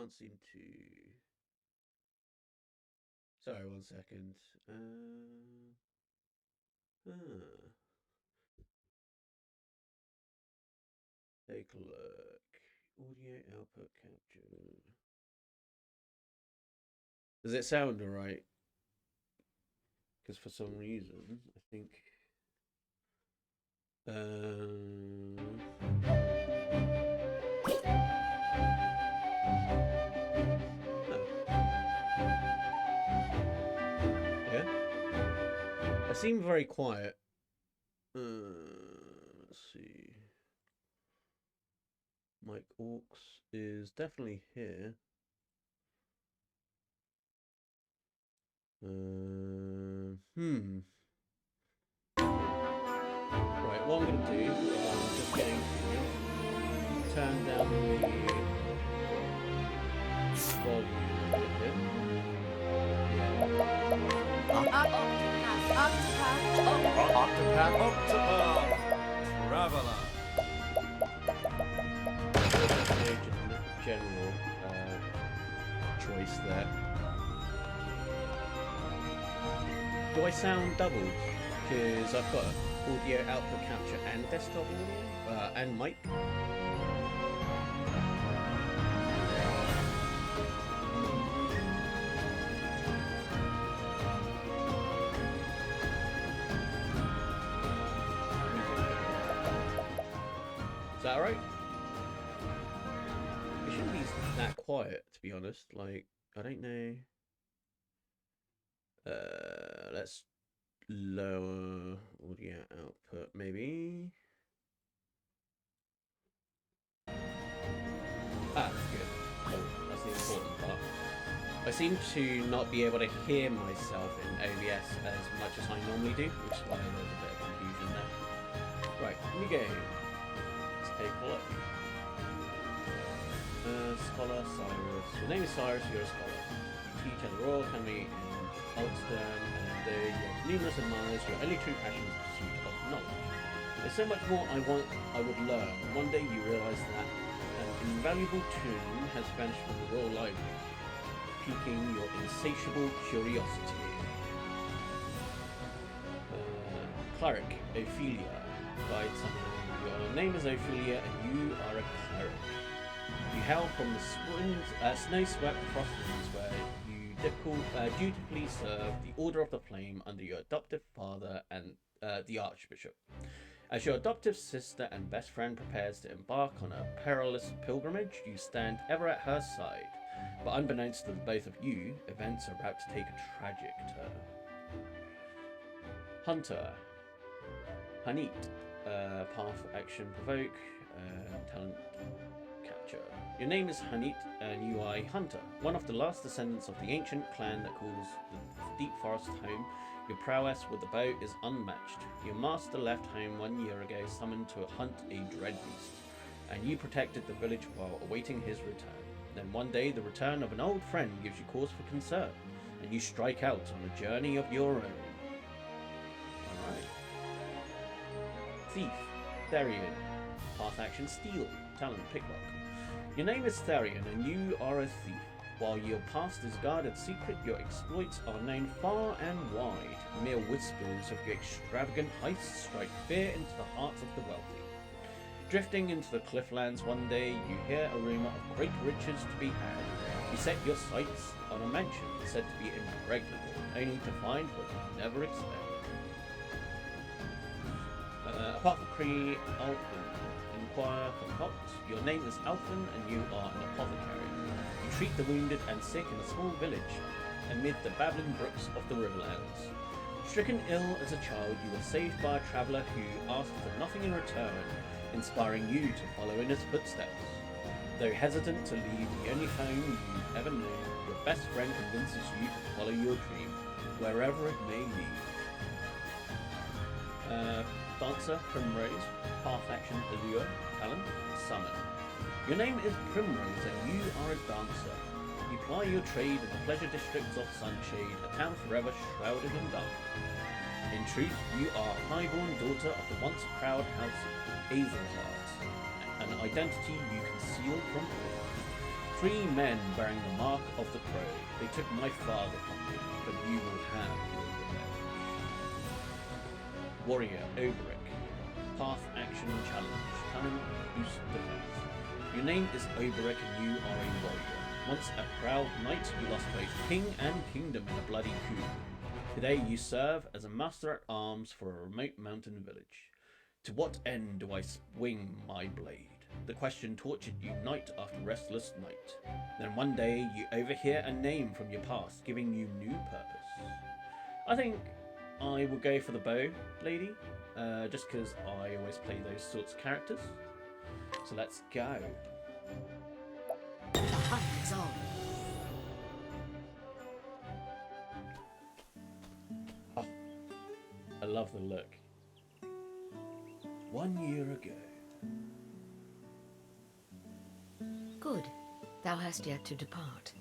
can't seem to. Sorry, 1 second. Huh. Take a look. Audio output capture. Does it sound alright? Because for some reason, I think. Yeah. I seem very quiet. Let's see. Mike Orcs is definitely here. Right, what I'm going to do is I'm just going to turn down the volume a bit. Octopath, Traveler. General choice there. Do I sound doubled? Because I've got audio output capture and desktop audio and mic. Is that alright? It shouldn't be that quiet, to be honest. Like, I don't know. Let's lower audio output, maybe. Ah, good. Oh, that's the important part. I seem to not be able to hear myself in OBS as much as I normally do, which is why there's a bit of confusion there. Right, here we go. Let's take a look. Scholar Cyrus. Your name is Cyrus, you're a scholar. You teach at the Royal Academy in Alston, and though you have numerous admirers, your only true passion is the pursuit of knowledge. There's so much more I would learn. One day you realise that an invaluable tome has vanished from the Royal Library, piquing your insatiable curiosity. Cleric, Ophelia. Guide someone. Your name is Ophelia, and you are a cleric. You hail from the snow-swept frostlands where you dutifully serve the Order of the Flame under your adoptive father and the Archbishop. As your adoptive sister and best friend prepares to embark on a perilous pilgrimage, you stand ever at her side. But unbeknownst to the both of you, events are about to take a tragic turn. Hunter. Hanit. Path, action, provoke, talent, capture. Your name is Hanit, and you are a hunter, one of the last descendants of the ancient clan that calls the deep forest home. Your prowess with the bow is unmatched. Your master left home 1 year ago, summoned to hunt a dread beast, and you protected the village while awaiting his return. Then one day, the return of an old friend gives you cause for concern, and you strike out on a journey of your own. Alright. Thief, Therian. Path action, steal. Talent, picklock. Your name is Therian, and you are a thief. While your past is guarded secret, your exploits are known far and wide. Mere whispers of your extravagant heists strike fear into the hearts of the wealthy. Drifting into the clifflands one day, you hear a rumour of great riches to be had. You set your sights on a mansion said to be impregnable, only to find what you never expect. Apothecary Alphen. Inquire, concoct. Your name is Alphen, and you are an apothecary. You treat the wounded and sick in a small village amid the babbling brooks of the riverlands. Stricken ill as a child, you were saved by a traveller who asked for nothing in return, inspiring you to follow in his footsteps. Though hesitant to leave the only home you've ever known, your best friend convinces you to follow your dream, wherever it may lead. Dancer, Primrose. Path action, Allure. Talent, Summon. Your name is Primrose, and you are a dancer. You ply your trade in the pleasure districts of Sunshade, a town forever shrouded in dark. In truth, you are a highborn daughter of the once proud house Azelheart, an identity you conceal from all. 3 men bearing the mark of the crow. They took my father from me, but you will have your revenge. Warrior, Oberic. Path, action, challenge. Talent, boost defense. Your name is Oberic and you are a warrior. Once a proud knight, you lost both king and kingdom in a bloody coup. Today you serve as a master at arms for a remote mountain village. To what end do I swing my blade? The question tortured you night after restless night. Then one day you overhear a name from your past, giving you new purpose. I think I will go for the bow, lady, just because I always play those sorts of characters. So let's go. The hunt is on. Oh, I love the look. 1 year ago. Good. Thou hast yet to depart.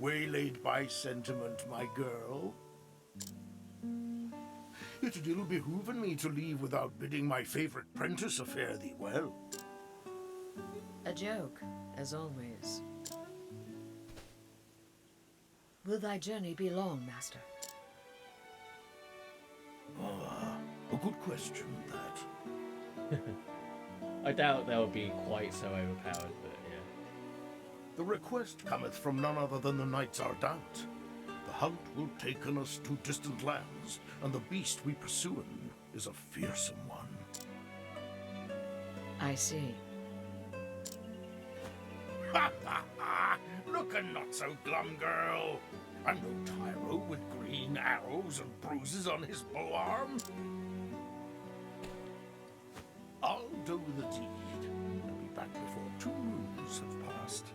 Waylaid by sentiment, my girl. It'd ill behooven me to leave without bidding my favourite prentice a fare thee well. A joke, as always. Will thy journey be long, master? Ah, a good question, that. I doubt they'll be quite so overpowered, but yeah. The request cometh from none other than the Knights Ardent. The hunt will taken us to distant lands, and the beast we pursuin is a fearsome one. I see. Ha ha ha! Lookin' not so glum, girl. I'm no tyro with green arrows and bruises on his bow arm. I'll do the deed, and be back before 2 moons have passed.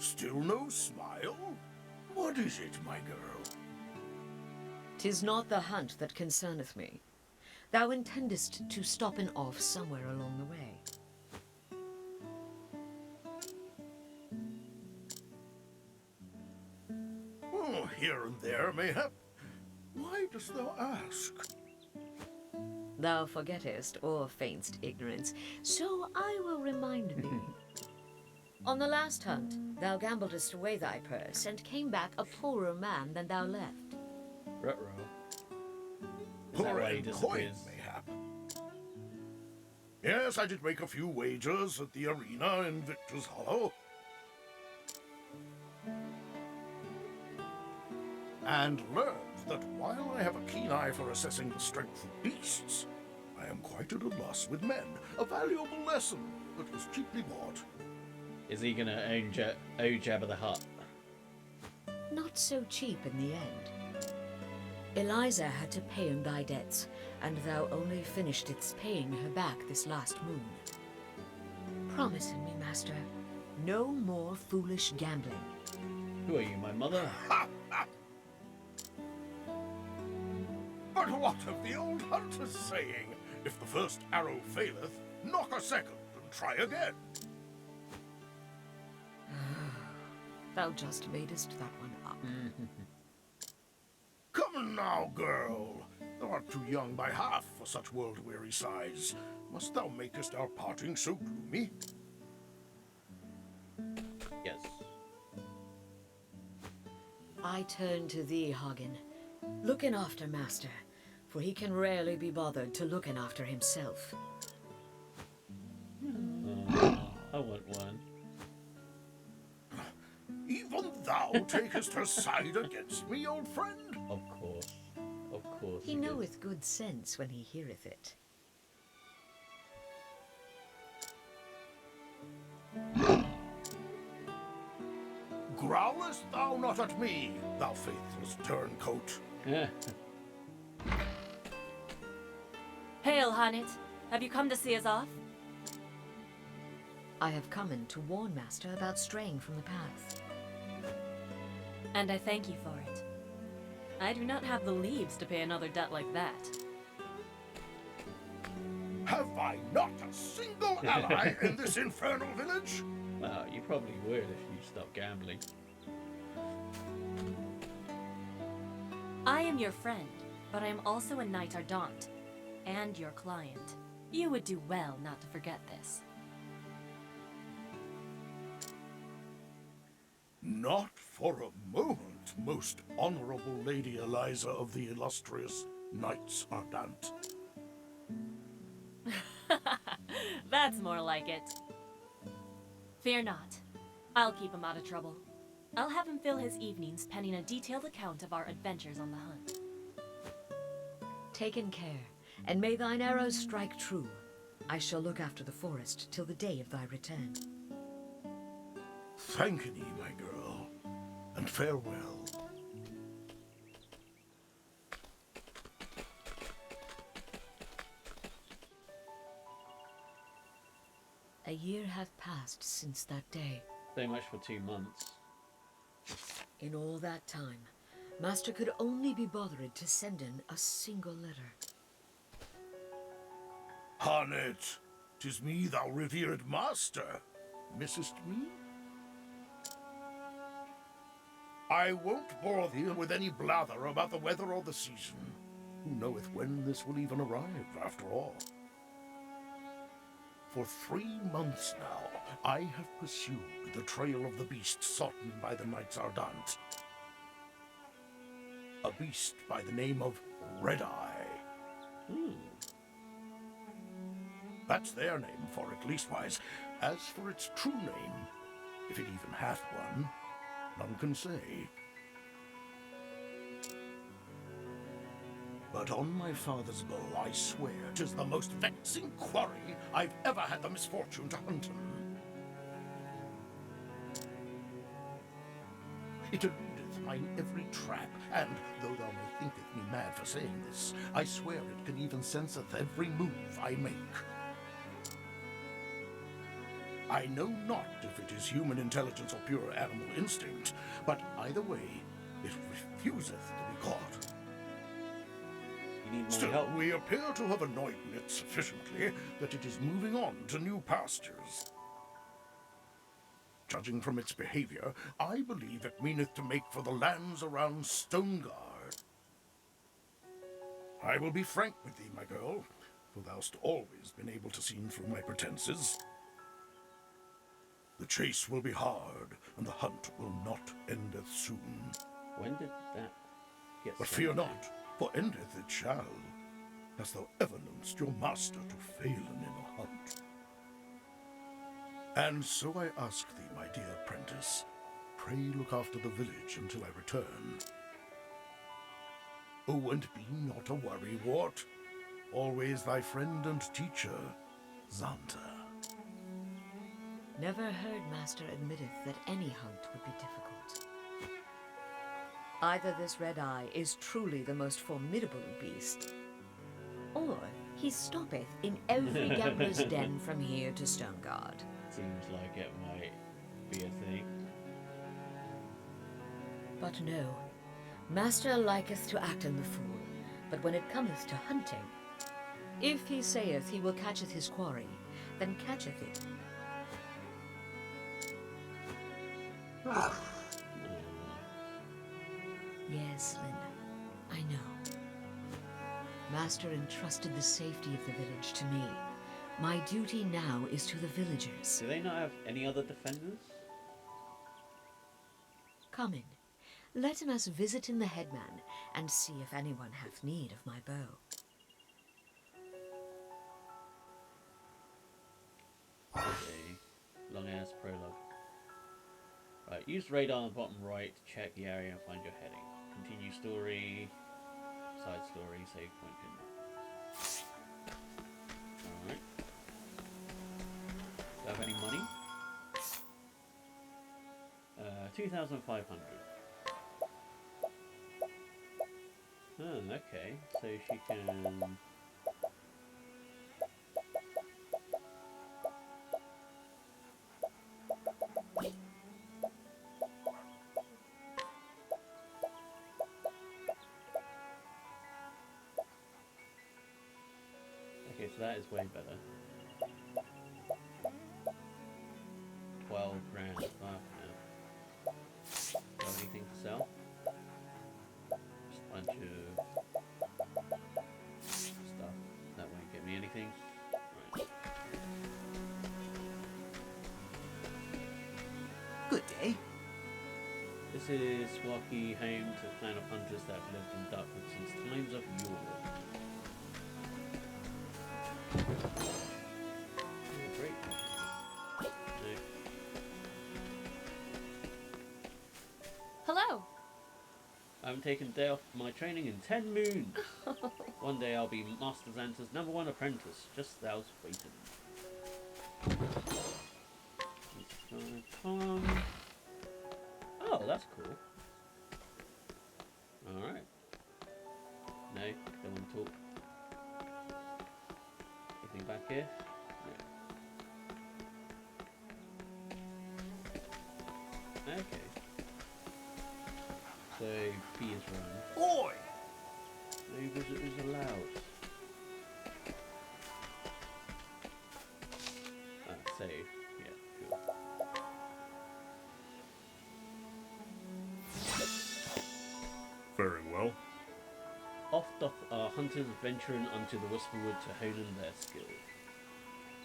Still no smile? What is it, my girl? 'Tis not the hunt that concerneth me. Thou intendest to stop and off somewhere along the way. Oh, here and there, mayhap. Why dost thou ask? Thou forgettest or feignst ignorance, so I will remind thee. On the last hunt, thou gambledest away thy purse and came back a poorer man than thou left. Ruh-roh. Is that Poor why he and disappears? coin, mayhap. Yes, I did make a few wagers at the arena in Victor's Hollow. And learned that while I have a keen eye for assessing the strength of beasts, I am quite at a loss with men. A valuable lesson that was cheaply bought. Is he gonna own Jabba the Hutt? Not so cheap in the end. Eliza had to pay him thy debts, and thou only finished its paying her back this last moon. Promise me, master, no more foolish gambling. Who are you, my mother? But what of the old hunter's saying? If the first arrow faileth, knock a second and try again. Thou just madest that one up. Come now, girl. Thou art too young by half for such world-weary sighs. Must thou makest our parting so gloomy? Yes. I turn to thee, Hagen. Looking after master, for he can rarely be bothered to looking after himself. I want one. Even thou takest her side against me, old friend? Of course. Of course. He does. knoweth good sense when he heareth it. Growlest thou not at me, thou faithless turncoat? Yeah. Hail, Hanit. Have you come to see us off? I have come in to warn master about straying from the path. And I thank you for it. I do not have the leaves to pay another debt like that. Have I not a single ally in this infernal village? Well, you probably would if you stopped gambling. I am your friend, but I am also a Knight Ardent, and your client. You would do well not to forget this. Not for a moment, most honorable Lady Eliza of the illustrious Knights Ardent. That's more like it. Fear not. I'll keep him out of trouble. I'll have him fill his evenings penning a detailed account of our adventures on the hunt. Taken care, and may thine arrows strike true. I shall look after the forest till the day of thy return. Thank thee, my girl, and farewell. A year hath passed since that day. So much for 2 months. In all that time, Master could only be bothered to send in a single letter. Harnet, 'tis me, thou revered master. Missest me? I won't bore thee with any blather about the weather or the season. Who knoweth when this will even arrive, after all? For 3 months now, I have pursued the trail of the beast sought by the Knights Ardent. A beast by the name of Red Eye. That's their name for it, leastwise. As for its true name, if it even hath one, none can say. But on my father's bow, I swear 'tis the most vexing quarry I've ever had the misfortune to hunt him. It eludeth mine every trap, and though thou may thinketh me mad for saying this, I swear it can even senseth every move I make. I know not if it is human intelligence or pure animal instinct, but either way, it refuseth to be caught. You need my Still, help. we appear to have annoyed it sufficiently that it is moving on to new pastures. Judging from its behavior, I believe it meaneth to make for the lands around Stoneguard. I will be frank with thee, my girl, for thou'st always been able to see through my pretenses. The chase will be hard, and the hunt will not endeth soon. When did that get But sent fear to? not, for endeth it shall. Hast thou ever know'st your master to fail in a hunt? And so I ask thee, my dear apprentice, pray look after the village until I return. Oh, and be not a worrywart. Always thy friend and teacher, Xanta. Never heard Master admitteth that any hunt would be difficult. Either this Red Eye is truly the most formidable beast, or he stoppeth in every gambler's den from here to Stoneguard. Seems like it might be a thing. But no, Master liketh to act in the fool, but when it cometh to hunting, if he saith he will catcheth his quarry, then catcheth it. Yes, Linda, I know. Master entrusted the safety of the village to me. My duty now is to the villagers. Do they not have any other defenders? Come in. Let us visit in the headman, and see if anyone hath need of my bow. A long ass prologue. Right, use radar on the bottom right to check the area and find your heading. Continue story, side story, save point pin. Alright. Do I have any money? 2,500. Oh, okay. So she can... Okay, so that is way better. 12 grand. Wow, now. Do you have anything to sell? Just a bunch of This is Swaki, home to a clan of hunters that have lived in Darkwood since times of yore. Oh, great. No. Hello. I haven't taken a day off my training in 10 moons. One day I'll be Master Xanta's #1 apprentice. Just thou's waiting. Oh, that's cool. Alright. No, don't want to talk. Anything back here? No. Okay. So, B is run. Oi! No visitors allowed. Save. Yeah, cool. Very well. Off doth our hunters venturing unto the Whisperwood to hone in their skill.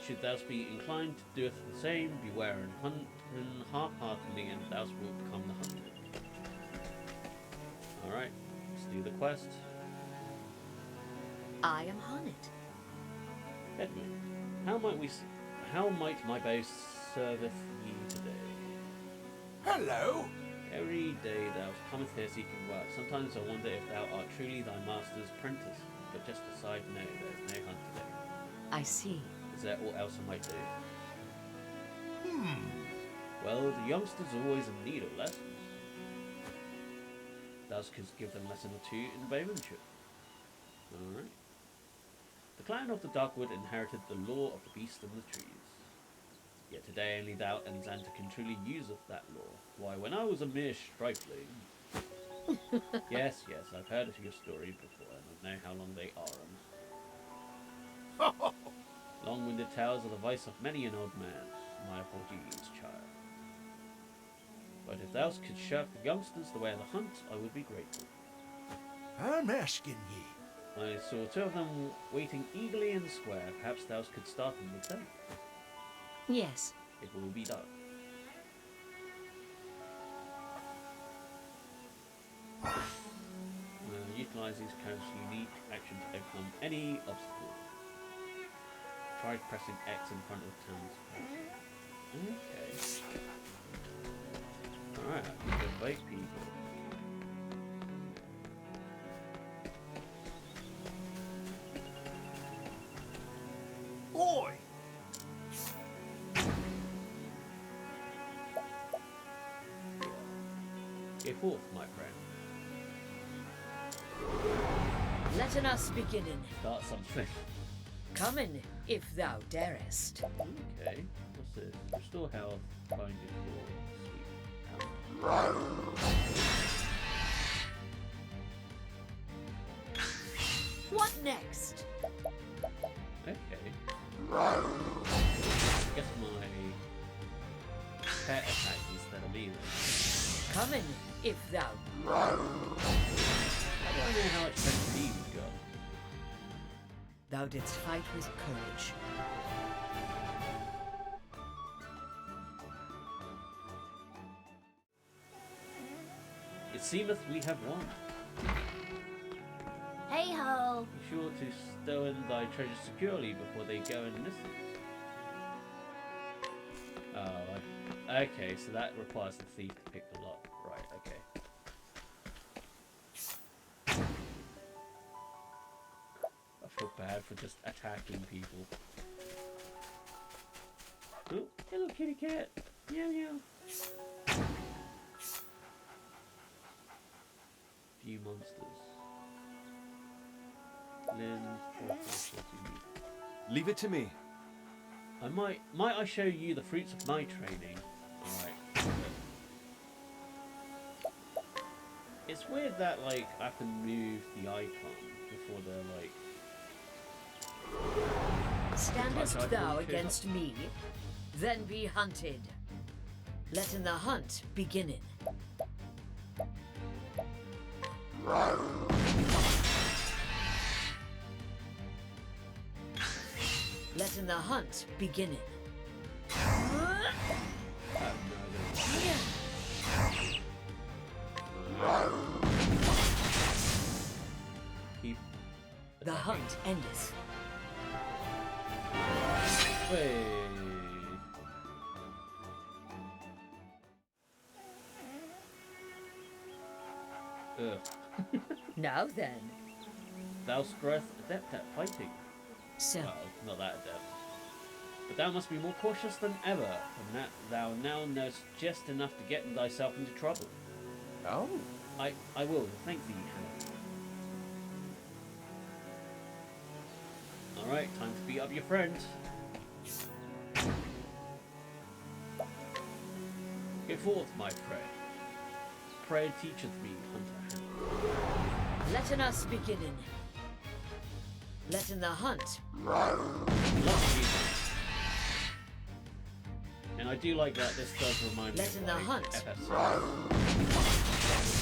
Should thou be inclined to doeth the same, beware and hunt half-heartedly, and thou wilt become the hunter. Alright, let's do the quest. I am Honnet. Edmund, how might my bow serveth ye today? Hello. Every day thou comest here seeking work. Sometimes I wonder if thou art truly thy master's apprentice. But just aside, no, there is no hunt today. I see. Is there aught else I might do? Well, the youngsters are always in need of lessons. Thou couldst give them a lesson or two in bowmanship. Alright. The clan of the Darkwood inherited the law of the beast and the trees. Yet today only thou and Xanta can truly useth that law. Why, when I was a mere stripling... yes, I've heard of your story before, and I know how long they are. Long-winded tales are the vice of many an old man. My apologies, child. But if thou couldst shirk the youngsters the way of the hunt, I would be grateful. I'm asking ye. I saw two of them waiting eagerly in the square. Perhaps thou couldst start them with them. Yes. It will be done. Utilize these characters' unique action to overcome any obstacle. Try pressing X in front of the town's person. Okay. Alright, I can invite people. Oi! Go forth, my friend. Letten us beginnen. Start something. Come in, if thou darest. Okay. What's this? Restore health. Find your sweet. What next? Okay. Guess my pet attack instead of me then. Come in, if thou. I don't know how much XP we've got. Thou didst fight with courage. It seemeth we have won. Hey ho. Be sure to stow in thy treasure securely before they go and listen. Oh, okay, so that requires the thief to pick the lock. Right, okay. I feel bad for just attacking people. Oh, hello kitty cat. Meow meow. Few monsters. Lynn, what do you need? Leave it to me. Might I show you the fruits of my training? Alright. It's weird that like I can move the icon before they're like. Standest I thou can against me? Then be hunted. Letten the hunt beginnen. Letten the hunt beginnen. The hunt endeth. Hey. Ugh. Now then. Thou growest adept at fighting. So, Well, not that adept. But thou must be more cautious than ever, and that thou now knowest just enough to get thyself into trouble. Oh? I will, thank thee, Hannah. Alright, time to beat up your friend. Go forth, my friend. Prayer teacheth me, Hunter Hannah. letten us beginnen. Letten the hunt. Love you. And I do like that this does remind me Let in of the like hunt. FF7.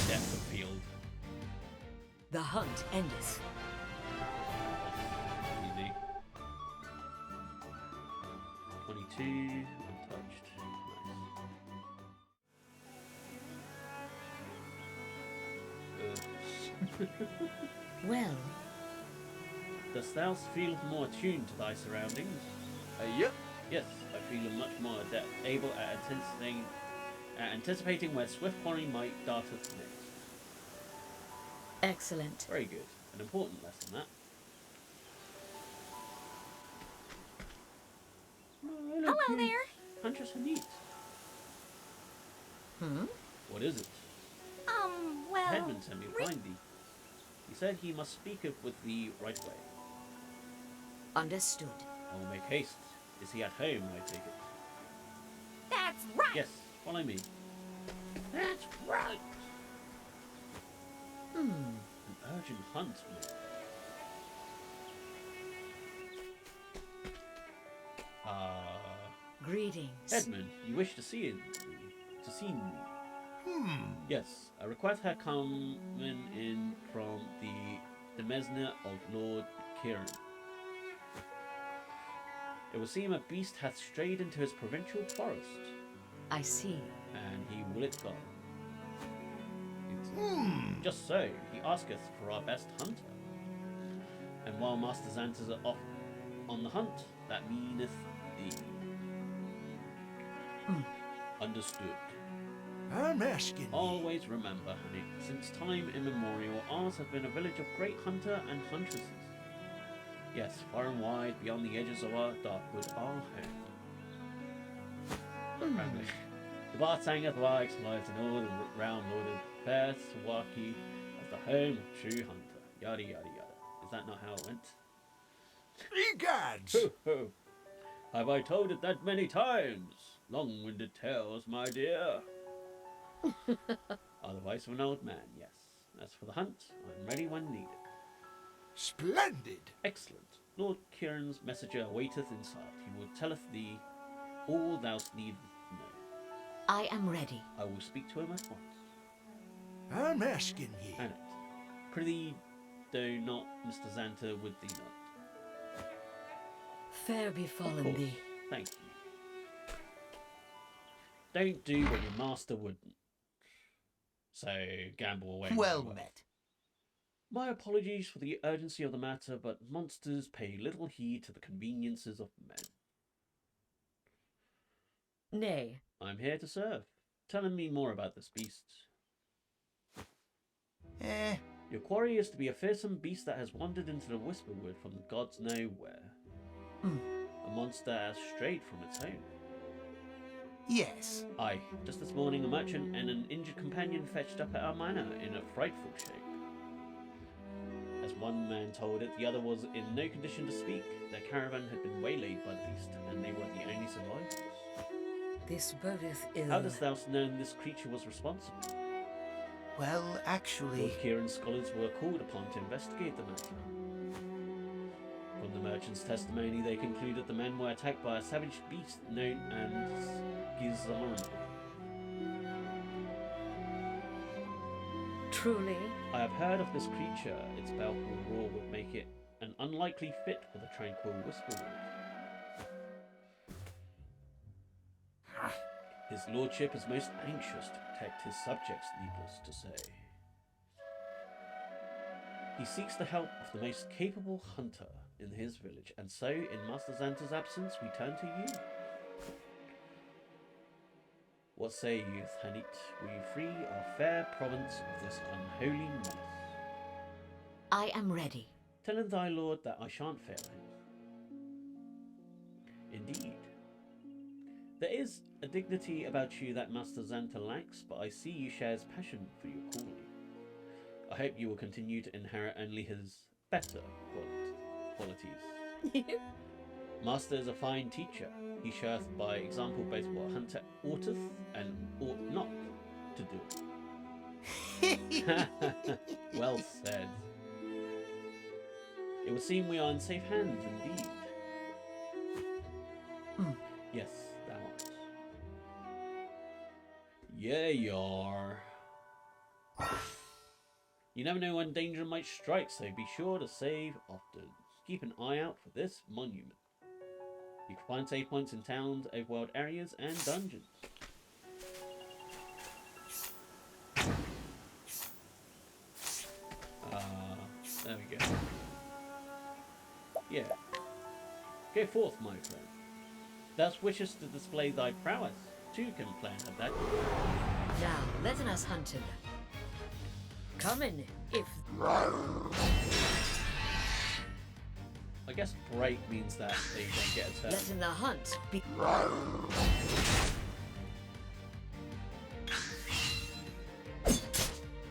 Depth of field. The hunt endeth. Easy. 22, untouched. Nice. Well, Dost thou feel more attuned to thy surroundings? Yep. Yes, I feel much more adept, able at anticipating where swift quarry might darteth next. excellent. Very good. An important lesson, that. Oh, Hello there. Huntress Hanit. Hmm? What is it? Well... Headman sent me to find thee. He said he must speak up with thee right away. Understood. I will make haste. Is he at home, I take it? That's right! Yes, follow me. That's right! An urgent hunt, mate. Greetings. Edmund, you wish to see me? Yes, a request had come in from the Demesne of Lord Kieran. It would seem a beast hath strayed into his provincial forest, I see. and he will it gone. Just so, he asketh for our best hunter. And while Master Xantas are off on the hunt, that meaneth thee. Understood. I'm asking ye. Always remember, honey, since time immemorial, ours have been a village of great hunter and huntresses. Yes, far and wide, beyond the edges of our darkwood, our home. Rambling. The bard sangeth while exploits in all the round lorded fair Sawaki as the home of true hunter. Yada yada yada. Is that not how it went? Egads! Ho ho! Have I told it that many times? Long-winded tales, my dear. Otherwise, of an old man, yes. As for the hunt, I'm ready when needed. Splendid! Excellent. Lord Kieran's messenger awaiteth inside. He will telleth thee all thou needest know. I am ready. I will speak to him at once. I'm asking ye. Annet, prithee, do not Mr. Xanta with thee not. Fair Of befallen course. thee. Thank you. Don't do what your master wouldn't. So, gamble away. Well my wealth. met. My apologies for the urgency of the matter, but monsters pay little heed to the conveniences of men. Nay, I'm here to serve. Telling me more about this beast. Your quarry is to be a fearsome beast that has wandered into the Whisperwood from the gods know where. A monster has strayed from its home. Yes. Aye, just this morning a merchant and an injured companion fetched up at our manor in a frightful shape. As one man told it, the other was in no condition to speak. Their caravan had been waylaid by the beast, and they were the only survivors. this bodeth ill. How dost thou know this creature was responsible? Well, actually... Lord Kieran's scholars were called upon to investigate the matter. From the merchant's testimony, they concluded the men were attacked by a savage beast known as Gizarno. Truly? I have heard of this creature. Its baleful roar would make it an unlikely fit for the tranquil Whisperwood. His lordship is most anxious to protect his subjects, needless to say. He seeks the help of the most capable hunter in his village, and so, in Master Xanta's absence, we turn to you. What say you, Hanit? Will you free our fair province of this unholy mess? I am ready. Tell thy lord that I shan't fail him. Indeed. There is a dignity about you that Master Xanta lacks, but I see you share his passion for your calling. I hope you will continue to inherit only his better qualities. Master is a fine teacher. He showeth by example both what hunter oughteth and ought not to do. Well said. It would seem we are in safe hands indeed. Yes, thou art. Yeah, you are. You never know when danger might strike, so be sure to save often. Keep an eye out for this monument. You can find save points in towns, overworld areas, and dungeons. There we go. Yeah. Go forth, my friend. Thou wishest to display thy prowess. Two can plan of that. Now, let us hunt him. Come in, if... I guess break means that they don't get a turn. Let in the hunt be...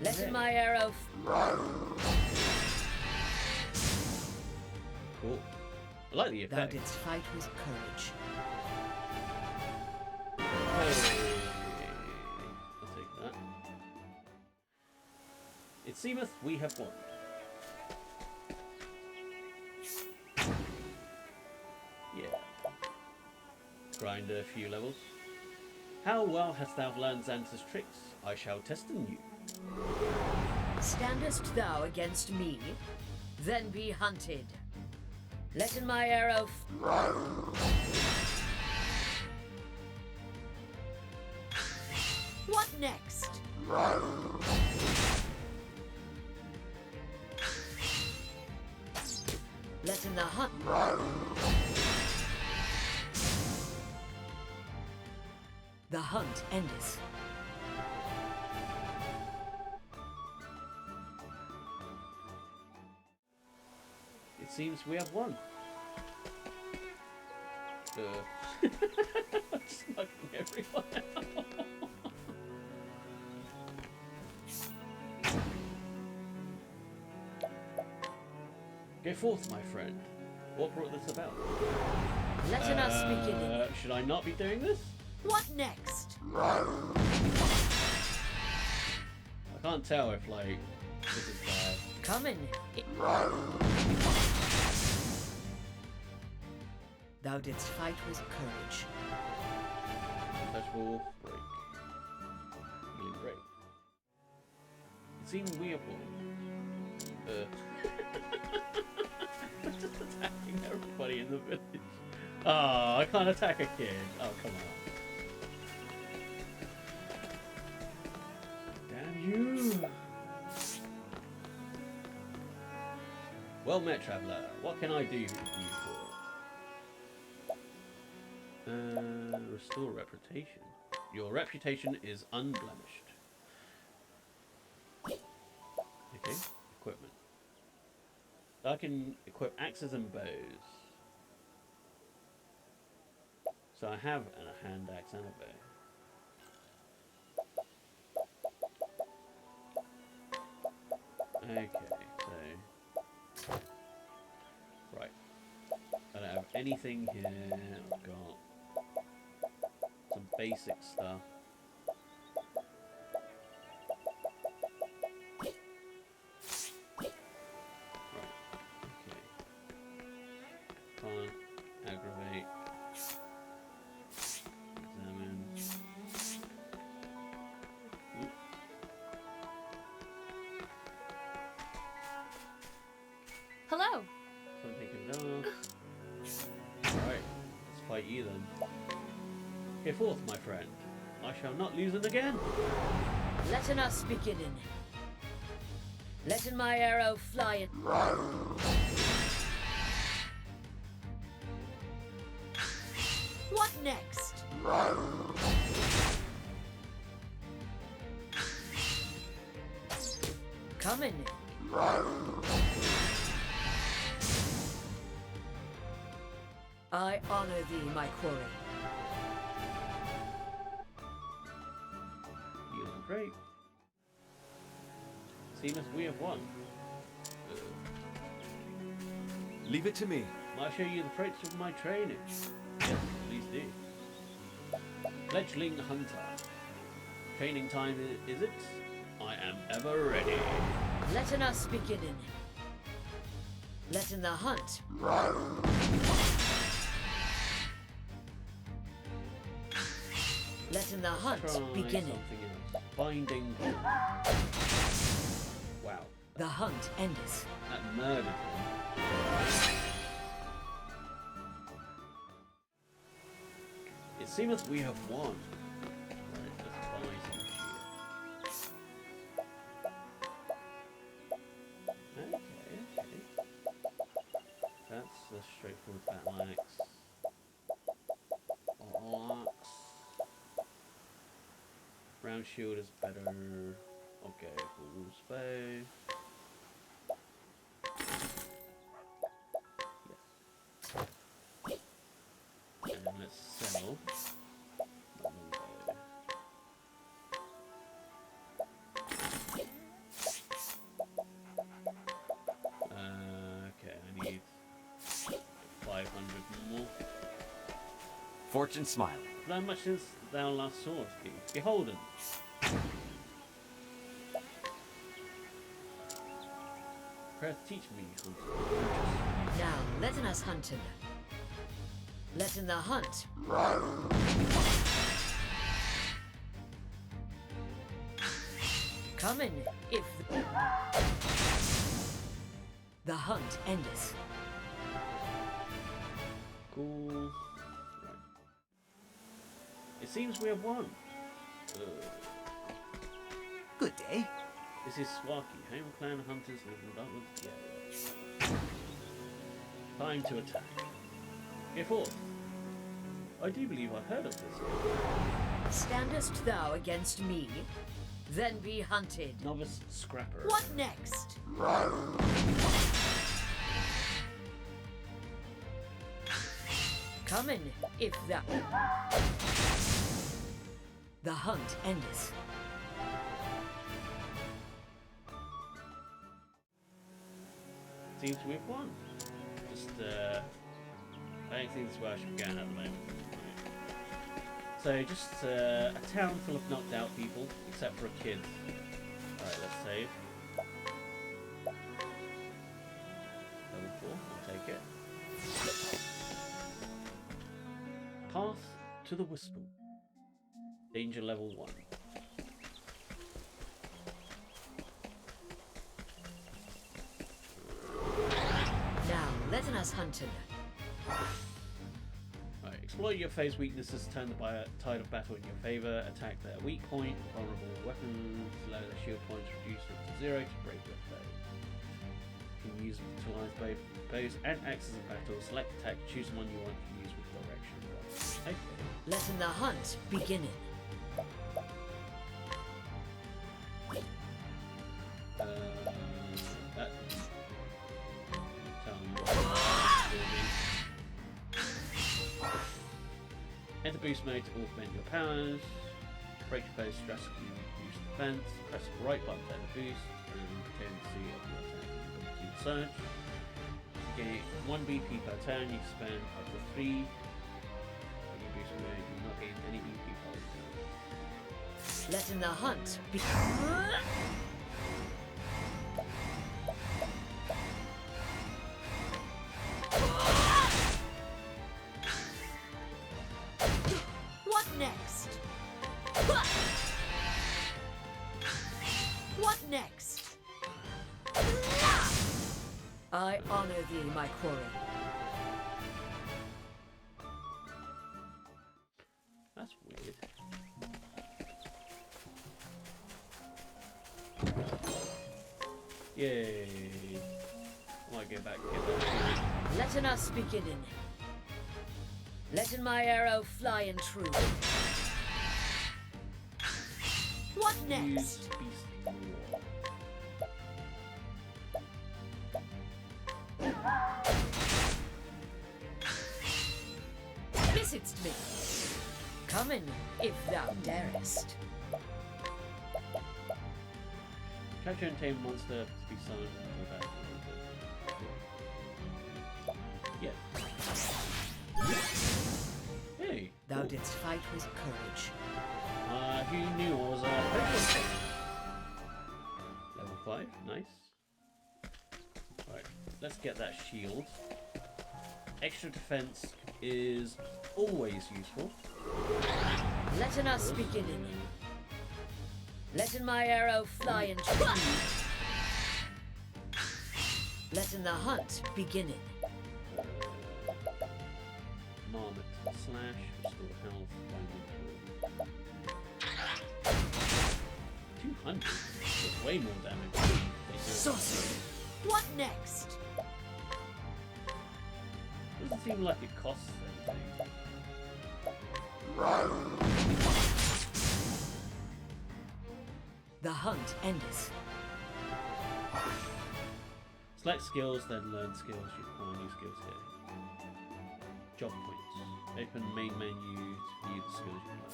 Let in my arrow... Cool. I like the Thou effect. didst fight with courage. Hey. I'll take that. It seemeth we have won. Yeah. Grind a few levels. How well hast thou learned Xanta's tricks? I shall test in you. Standest thou against me? Then be hunted. Let in my arrow... What next? Let in the hunt... The hunt endeth. It seems we have won. I'm smuggling everyone out. Go forth, my friend. What brought this about? Let in us begin. Should I not be doing this? What next? I can't tell if, like, this is bad. Come in. Thou didst fight with courage. Untouchable, break. Healing break. It seems we have won. Just attacking everybody in the village. Oh, I can't attack a kid. Oh, come on. Damn you! Well met, traveller. What can I do you for? Restore reputation. Your reputation is unblemished. Okay, equipment. I can equip axes and bows. So I have a hand axe and a bow. Okay, so... Right. I don't have anything here. I've got some basic stuff. Can't aggravate. Examine. Oop. Hello. Something can off. Alright, let's fight you then. Go forth, my friend. I shall not lose it again. Let in us beginning. Letting my arrow fly in. What next? Coming. I honor thee, my quarry. You are great. Seems we have won. Leave it to me. Might I show you the fruits of my training? Yes, please do. Fledgling Hunter. Training time is it? I am ever ready. Letting us beginning. Letting the hunt. Letting the hunt Try beginning. something else. Binding. Wow, The hunt endeth. that murdered him. It seemeth we have won. Right, let's buy some shit. Okay. That's the straightforward battle axe. Or axe. Round shield is better. Okay, full bow. Yes. And let's sell. the longbow. Okay, I need 500 more. Fortune smiling. How much since thou last sawest thee? Beholden. Press teach me, hunter. Now, letting us hunting. Letting the hunt. Coming if the hunt endeth. Cool. Right. It seems we have won. Good day. This is Swaki, home clan hunters living Dutland together. Time to attack. Get forth. I do believe I've heard of this. Standest thou against me? Then be hunted. Novice Scrapper. What next? Coming if thou. The hunt endeth. Seems we've won. Just, I don't think this is where I should be going at the moment. Right. So, just a town full of knocked out people, except for a kid. Alright, let's save. Level 4, I'll take it. Path to the Whisper. Danger level 1. Now, letting us hunting. Right, exploit your foe's weaknesses, turn the tide of battle in your favour, attack their weak point, vulnerable weapons, lower their shield points, reduce them to 0 to break your foe. You can use utilize bows and axes in battle, select attack, choose one you want to use with direction. Okay. Letting the hunt beginning. That tell me what enter boost mode to augment your powers. Break your foe's drastically reduce defense. Press the right button to enter boost and potency of your attacking ability to surge. You gain 1 BP per turn. You can spend up to 3. When you boost mode, you do not gain any BP per turn. Letting the hunt be. What next? What next? I honor thee, my quarry. That's weird. Yay! I might get back. Get that. Letting us beginning. Letting my arrow fly and true. What next? Use beast war. Visit'st me. Come in, if thou darest. Capture and tame monster to be summoned into battle. Yeah. Hey. Thou cool. didst fight with courage. Who knew I was Pokemon? Level 5, nice. Alright, let's get that shield. Extra defense is always useful. Letting us beginning. Letting my arrow fly and true. Letting the hunt beginning. Marmot slash, restore health, 200. That's way more damage than they do. Sorcery. What next? Doesn't seem like it costs anything. The hunt endeth. Select skills, then learn skills. You acquire new skills here. Job points. Open main menu to view the skills you have.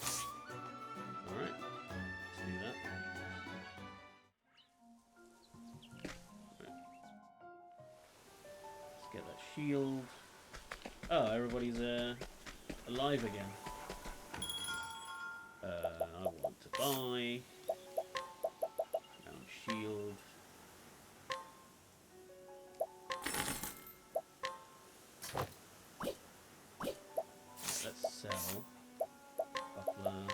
Alright, let's do that. Right. Let's get that shield. Oh, everybody's alive again. I want to buy. Down shield. Let's sell. Buckler.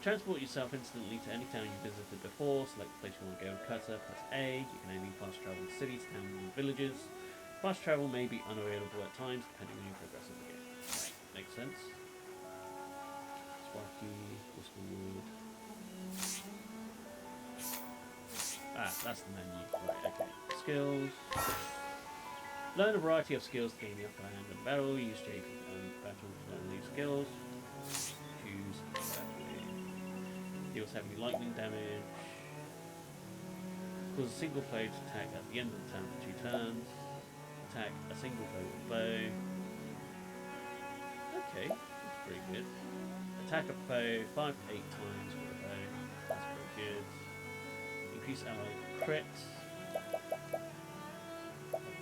Transport yourself instantly to any town you visited before. Select the place you want to go and cursor. Press A. You can only fast travel to cities, towns, and villages. Fast travel may be unavailable at times depending on your progress in the game. Right, makes sense. Sparky, Whisperwood. Ah, that's the menu. Right, okay. Skills. Learn a variety of skills to gain the upper hand in battle. Use J and battle to learn these skills. Choose battle. Deals heavy lightning damage. Cause a single foe to attack at the end of the turn for 2 turns. Attack a single foe with a bow. Okay, that's pretty good. Attack a foe 5 to 8 times with a bow. That's pretty good. Increase ally crits.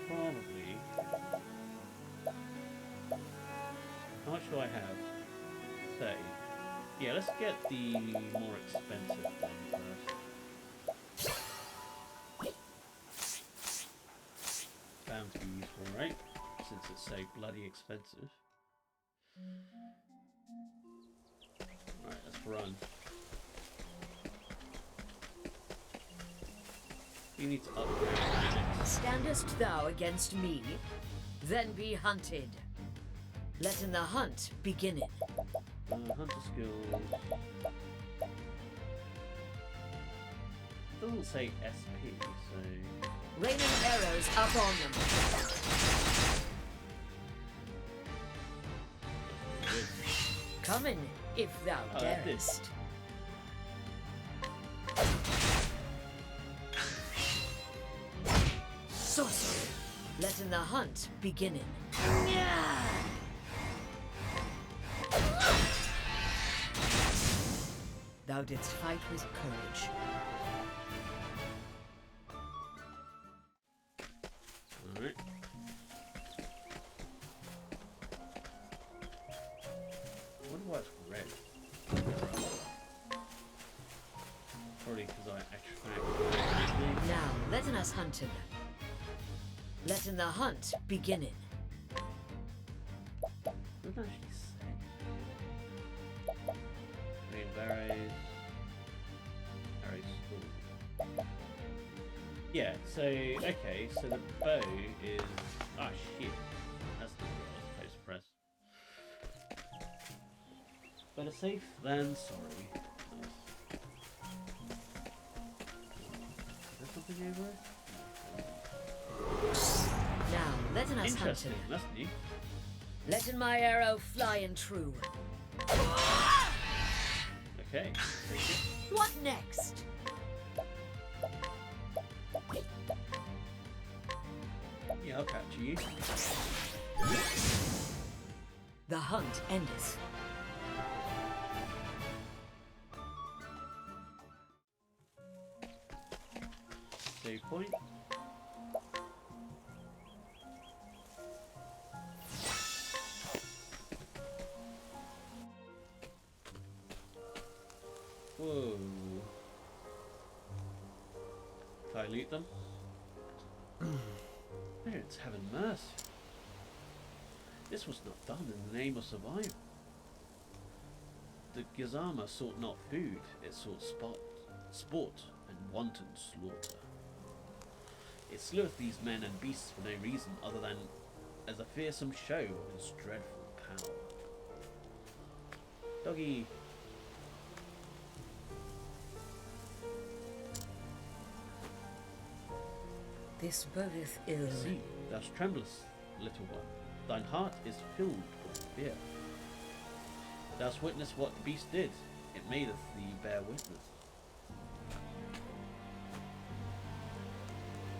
Probably. How much do I have? 30. Yeah, let's get the more expensive one first. Bound to be useful, right? Since it's so bloody expensive. Alright, let's run. You need to upgrade. Standest thou against me? Then be hunted. Letting the hunt beginning. Hunter skills. Doesn't say SP, so. Raining arrows up on them. Good. Come in, if thou Oh, that's good. darest. Sorcery. Letting the hunt beginning. Thou didst fight with courage. Alright. I wonder why it's red. Probably because I extract. Now, letting us hunting. Letting the hunt beginning. What did I actually say? Green berries. Arrows. Ooh. Yeah, so, okay, so the bow is. Ah, shit. That's not what I was supposed to press. Better better safe than sorry. Is there something over it? Now, letting us hunt Interesting, him. that's new. Letting my arrow fly and true. Okay, take it. What next? Yeah, I'll capture you. The hunt endeth. Save point. Whoa. Can I loot them? Parents, heaven mercy. This was not done in the name of survival. The Gizama sought not food, it sought sport and wanton slaughter. It sleweth these men and beasts for no reason other than as a fearsome show of its dreadful power. Doggy. This bodeth ill. See, thou tremblest, little one. Thine heart is filled with fear. Thou hast witnessed what the beast did. It madeth thee bear witness.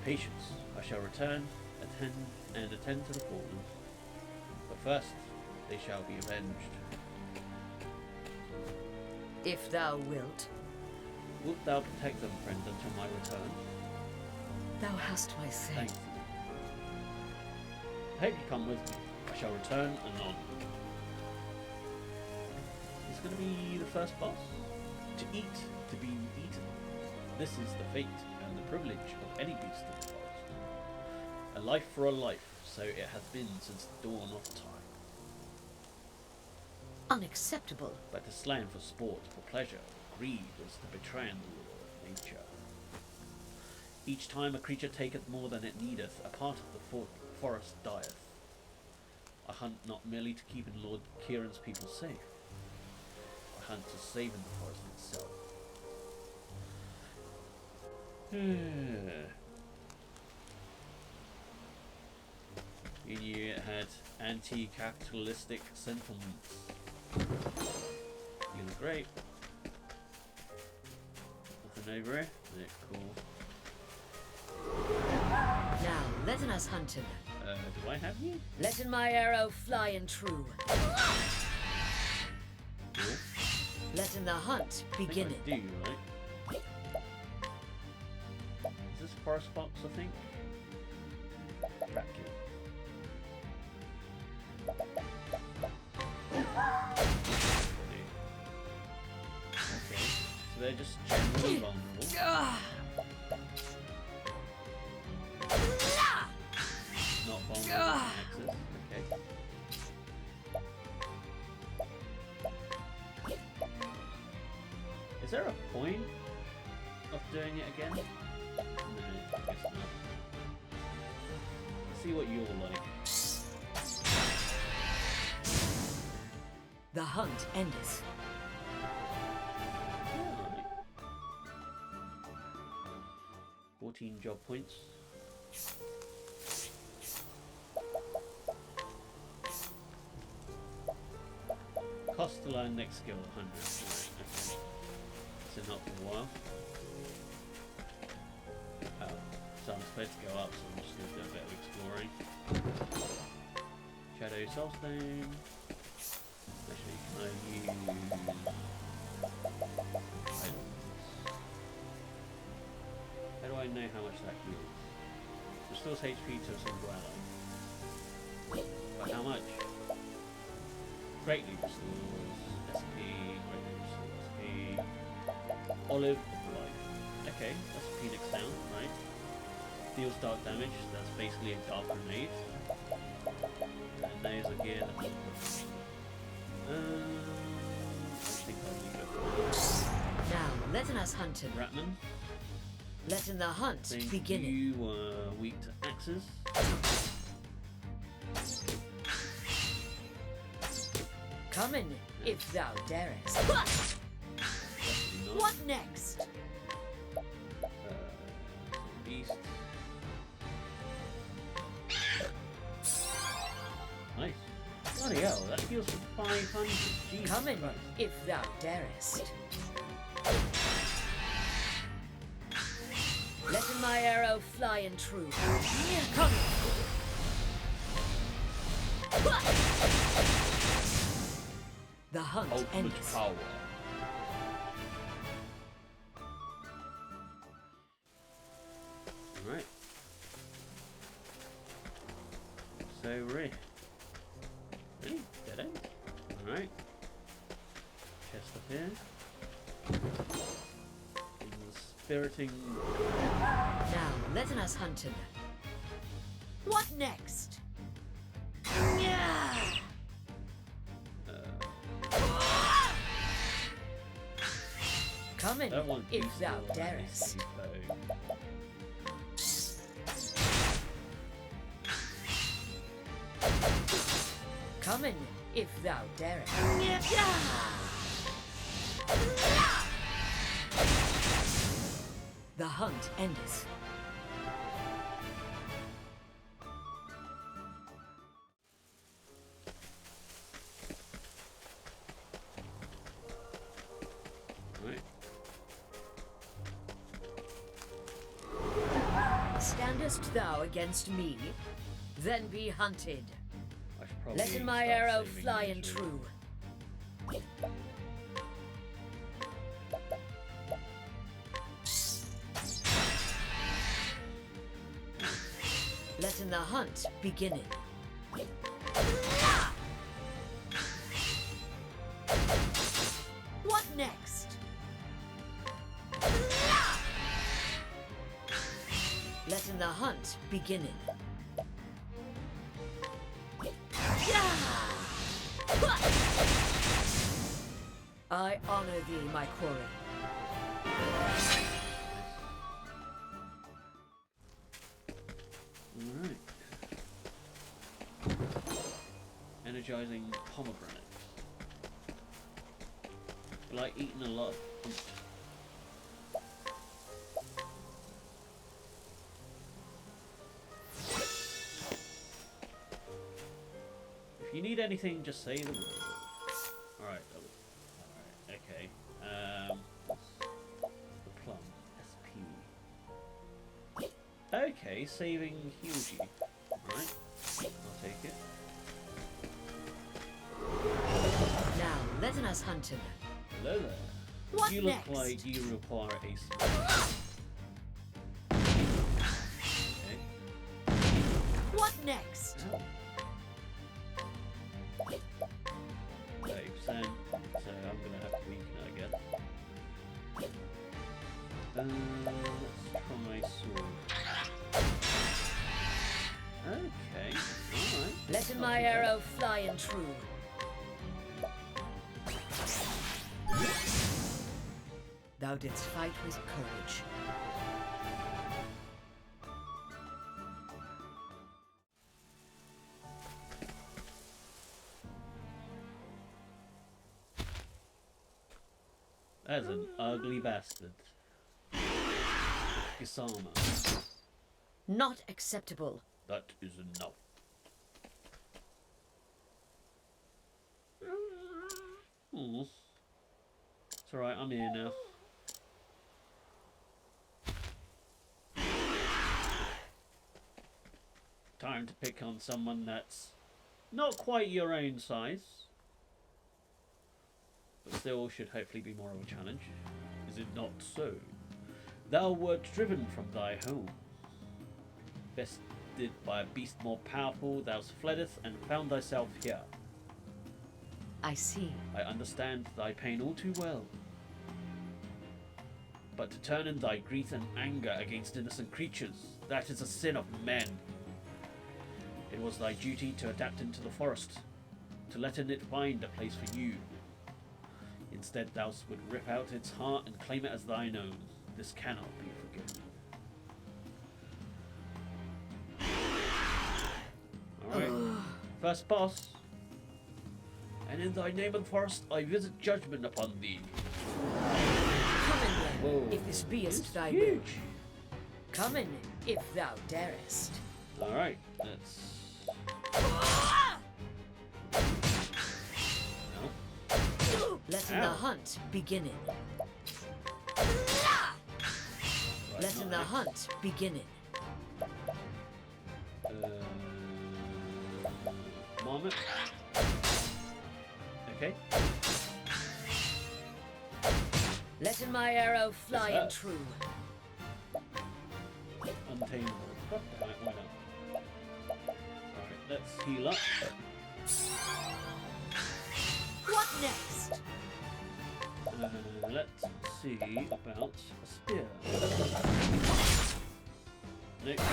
Patience, I shall return, attend to the fallen. But first, they shall be avenged. If thou wilt. Wilt thou protect them, friend, until my return? Thou hast my say. Thank you. I hope you come with me. I shall return anon. It's going to be the first boss. To eat, to be eaten. This is the fate and the privilege of any beast of the forest. A life for a life, so it has been since the dawn of time. Unacceptable. But to slain for sport, for pleasure, greed is the betraying the law of nature. Each time a creature taketh more than it needeth, a part of the forest dieth. I hunt not merely to keep in Lord Kieran's people safe. I hunt to save in the forest itself. You knew it had anti-capitalistic sentiments. You look great. Nothing over here? Yeah, cool. Now, letting us hunt him. Do I have you? Letting my arrow fly and true. Cool. Letting the hunt I think begin. I do, right? Is this forest box, I think? Bracket. Okay, so they're just generally vulnerable. Not vulnerable to access. Okay. Is there a point of doing it again? No, I guess not. Let's see what you're like. The hunt endeth. Alright. 14 job points. Cost to learn next skill 100. Right, okay. So not for a while. Oh, so I'm supposed to go up, so I'm just going to do a bit of exploring. Shadow Soulstone. Actually, can I use items? How do I know how much that heals? Restores HP to a single ally. But how much? Greatly restores SP, greatly restores SP. Olive of Life. Okay, that's a Phoenix sound, right? Deals dark damage, that's basically a dark grenade. And those are geared up. I think I'll leave it for Now, letting us hunt him. Ratman. Letting the hunt Think begin. you were weak to axes. Coming. if thou darest. Definitely not. What next? Beast. Nice. Bloody hell, that heals for 500. Jesus Come in, Christ. if thou darest. Let my arrow fly in true. Come in. The hunt Ultimate ends. power. Right. So Really? Dead end? Alright. Chest up here. Spiriting. Now, let us hunt him. What next? Yeah! Come in, That one if beast thou will darest. Come in, if thou darest. The hunt endeth. Right. Standest thou against me? Then be hunted. I should probably Let my start arrow saving fly in actually. true. Let the hunt begin. What next? Let the hunt begin. I honor thee, my quarry. Alright. Energizing pomegranate. I like eating a lot of fruit. If you need anything, just say the word. Alright, okay. The plum. SP. Okay, saving heals you. Alright, I'll take it. Now, let us hunt him. Hello there. What You next? look like you require a smile. Okay. What next? Ow. 30%, so I'm gonna have to weaken it, I guess. Let's try sword. Okay, alright. Let my arrow fly in true. Thou didst fight with courage. That's an ugly bastard. Isama. Not acceptable. That is enough. Aw. It's alright, I'm here now. Time to pick on someone that's not quite your own size, but still should hopefully be more of a challenge. Is it not so? Thou wert driven from thy home, bested by a beast more powerful, thou fleddest and found thyself here. I see. I understand thy pain all too well. But to turn in thy grief and anger against innocent creatures, that is a sin of men. It was thy duty to adapt into the forest, to let in it find a place for you. Instead thou would rip out its heart and claim it as thine own. This cannot be forgiven. Alright, first boss. And in thy name of the forest, I visit judgment upon thee. Come in then, Whoa. if this beest It's thy will. huge. Come in, if thou darest. All right, let's. No. Letting the Ow. hunt beginning. Right, Letting the not hunt beginning. Moment. Okay. Letting my arrow fly and that? true. Untamable. God damn it, why not? Alright, let's heal up. What next? Let's see about a spear. Next.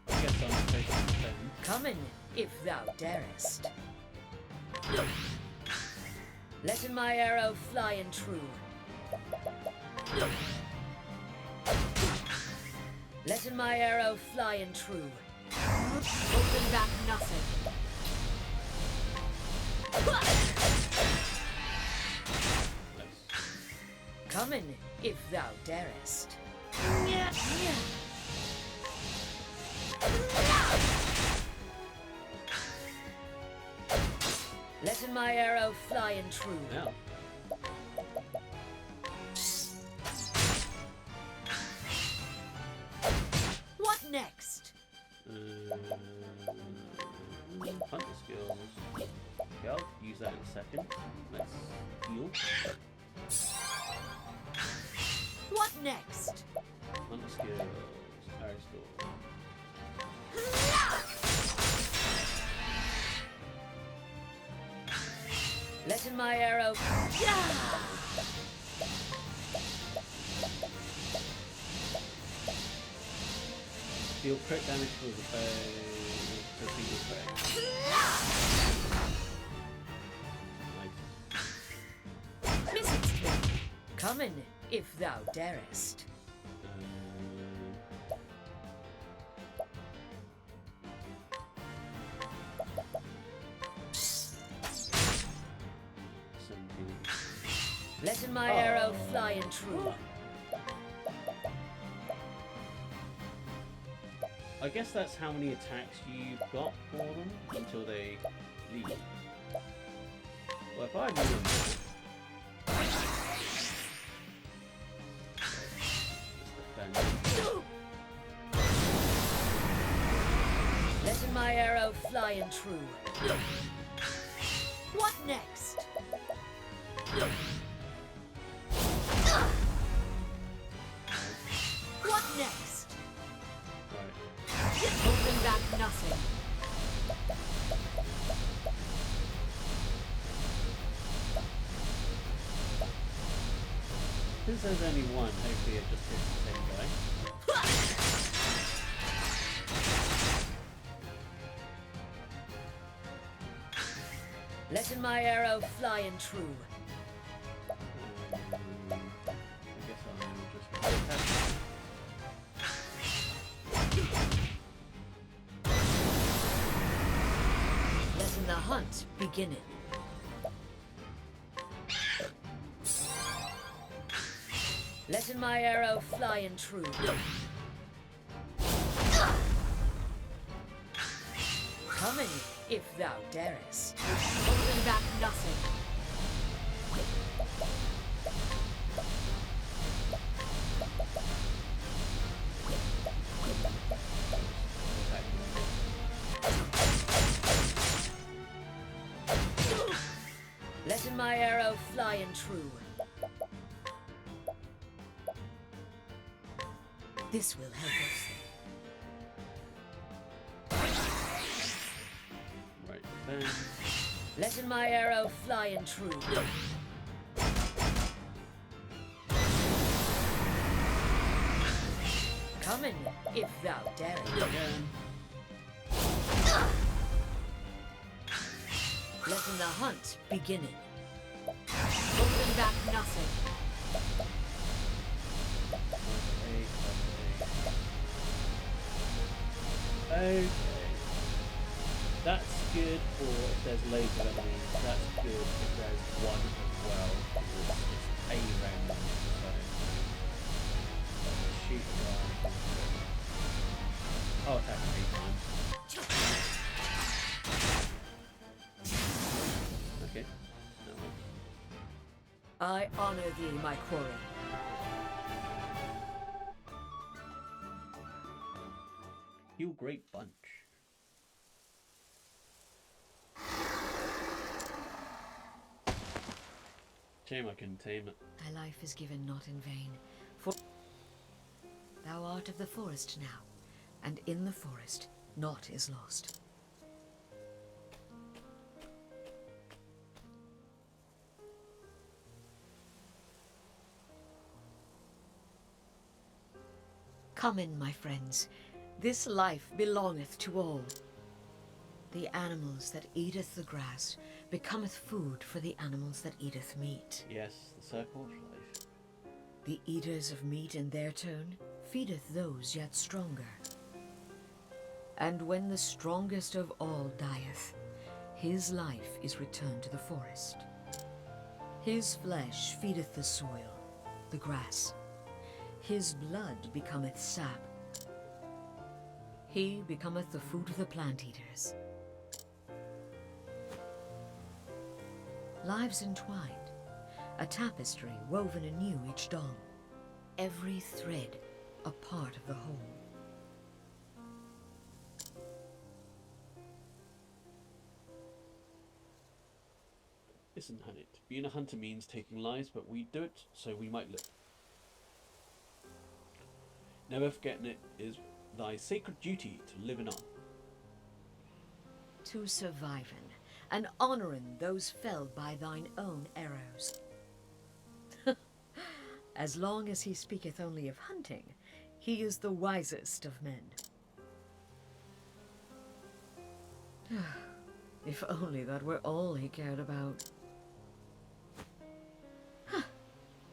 I guess I'm taking the pen. Come in, if thou darest. Letting my arrow fly and true. Letting my arrow fly and true. Holding back nothing. Come in, if thou darest. Letting my arrow fly and true. Now. What next? Hunter skills. Okay, I'll use that in a second. Let's heal. What next? Hunter skills. Aristore. Letting my arrow. Deal crit damage with to single prey. Nice. Missing split. Come in, if thou darest. Letting my arrow fly and true. I guess that's how many attacks you've got for them until they leave. Well, if I move them, Letting my arrow fly and true. What next? What next? right. Holding back nothing. Since there's only one, hopefully it just hits the same guy. Letting my arrow fly and true. I guess I'll just attack. Letting the hunt beginning. Letting my arrow fly and true. Come in, if thou darest. Holding back nothing. Letting my arrow fly and true. This will help us. Right, then. Letting my arrow fly and true. Come in, if thou darest. Again. Letting the hunt beginning. Holding back nothing. Okay. That's good for if there's loads of enemies. That's good if there's one as well. It's a round. So shoot the guy. I'll attack him 8 times. Okay. No way. I honor thee, my quarry. You great bunch. Shame I couldn't tame it. Thy life is given not in vain, for thou art of the forest now, and in the forest naught is lost. Come in, my friends. This life belongeth to all. The animals that eateth the grass becometh food for the animals that eateth meat. Yes, the circle of life. The eaters of meat in their turn feedeth those yet stronger. And when the strongest of all dieth, his life is returned to the forest. His flesh feedeth the soil, the grass. His blood becometh sap. He becometh the food of the plant eaters. Lives entwined, a tapestry woven anew each dawn, every thread a part of the whole. Listen, Hanit, being a hunter means taking lives, but we do it so we might live. Never forgetting it is thy sacred duty to live on. To surviven, and honouring those felled by thine own arrows. As long as he speaketh only of hunting, he is the wisest of men. If only that were all he cared about.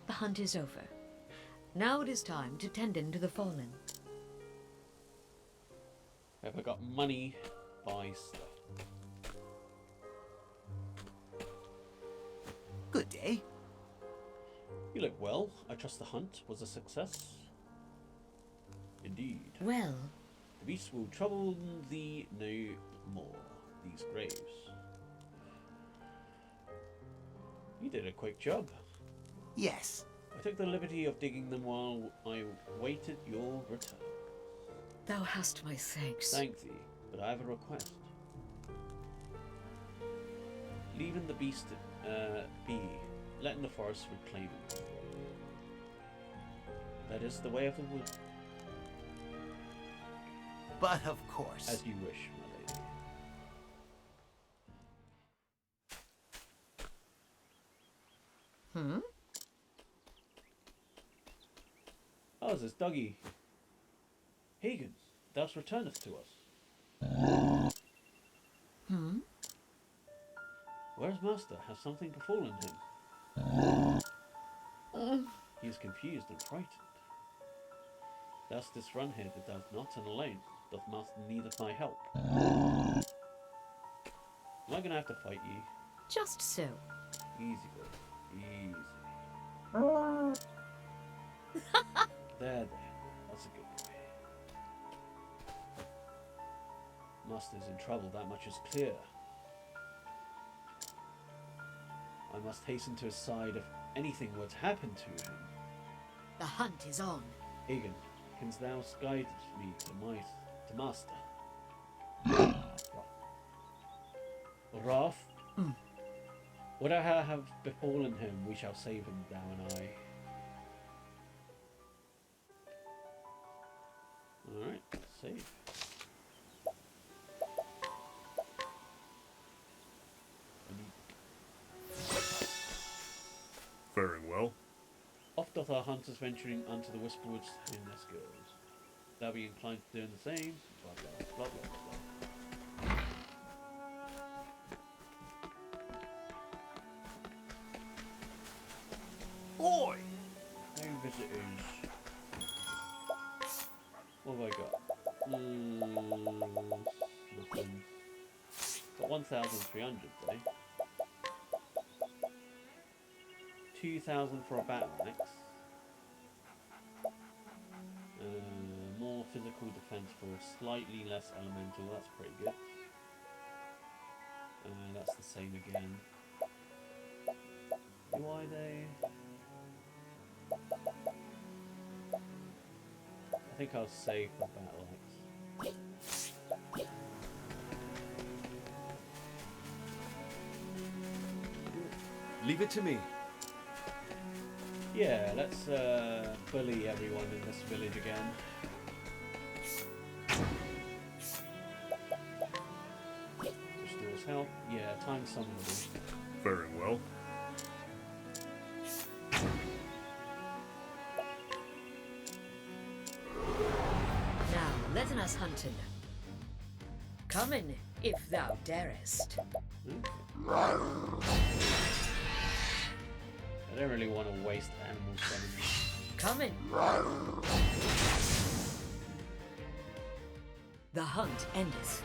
The hunt is over. Now it is time to tend in to the fallen. Have I got money? Buy stuff. Good day. You look well. I trust the hunt was a success. Indeed. Well, The beasts will trouble thee no more, these graves. You did a quick job. Yes. I took the liberty of digging them while I waited your return. thou hast my thanks. Thank thee, but I have a request. Leaving the beast be, letting the forest reclaim it. That is the way of the wood. But of course. As you wish, my lady. Hmm? Oh, it's this doggy. Hagen, thou returneth to us. Hmm? Where's master? Has something befallen him? He is confused and frightened. Thus this run here that does not and alone, doth master needeth my help. Am I gonna have to fight you? Just so. Easy, boy. Easy. There. That's a good boy. Master's in trouble, that much is clear. I must hasten to his side if anything were to happen to him. The hunt is on. Hagen, canst thou guide me to master? Wrath? Whatever have befallen him, we shall save him, thou and I. Alright, save. Faring well. Oft doth our hunters venturing unto the whisperwoods hone their skills. Thou be inclined to doing the same, blah blah blah blah blah. Oi! No visitors. What have I got? Nothing. 1,300 though. 2,000 for a battle axe. More physical defense for a slightly less elemental. That's pretty good. That's the same again. Do I though? I think I'll save the battle axe. Leave it to me. Yeah, let's bully everyone in this village again. Restores health. Yeah, time summon them. Very well. Now let us hunt him. Come in, if thou darest. I don't really want to waste animal summoning. Come in. The hunt endeth.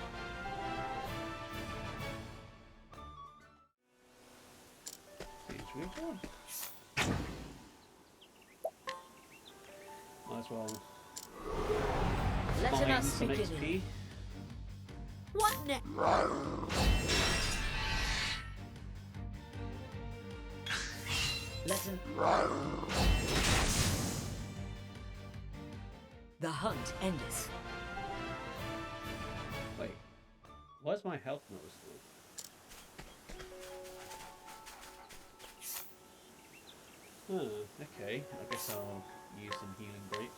Please move on. Might as well Let mine us some begin. XP. What next? Let The hunt endeth. Wait, why's my health not restored? Okay, I guess I'll use some healing grape.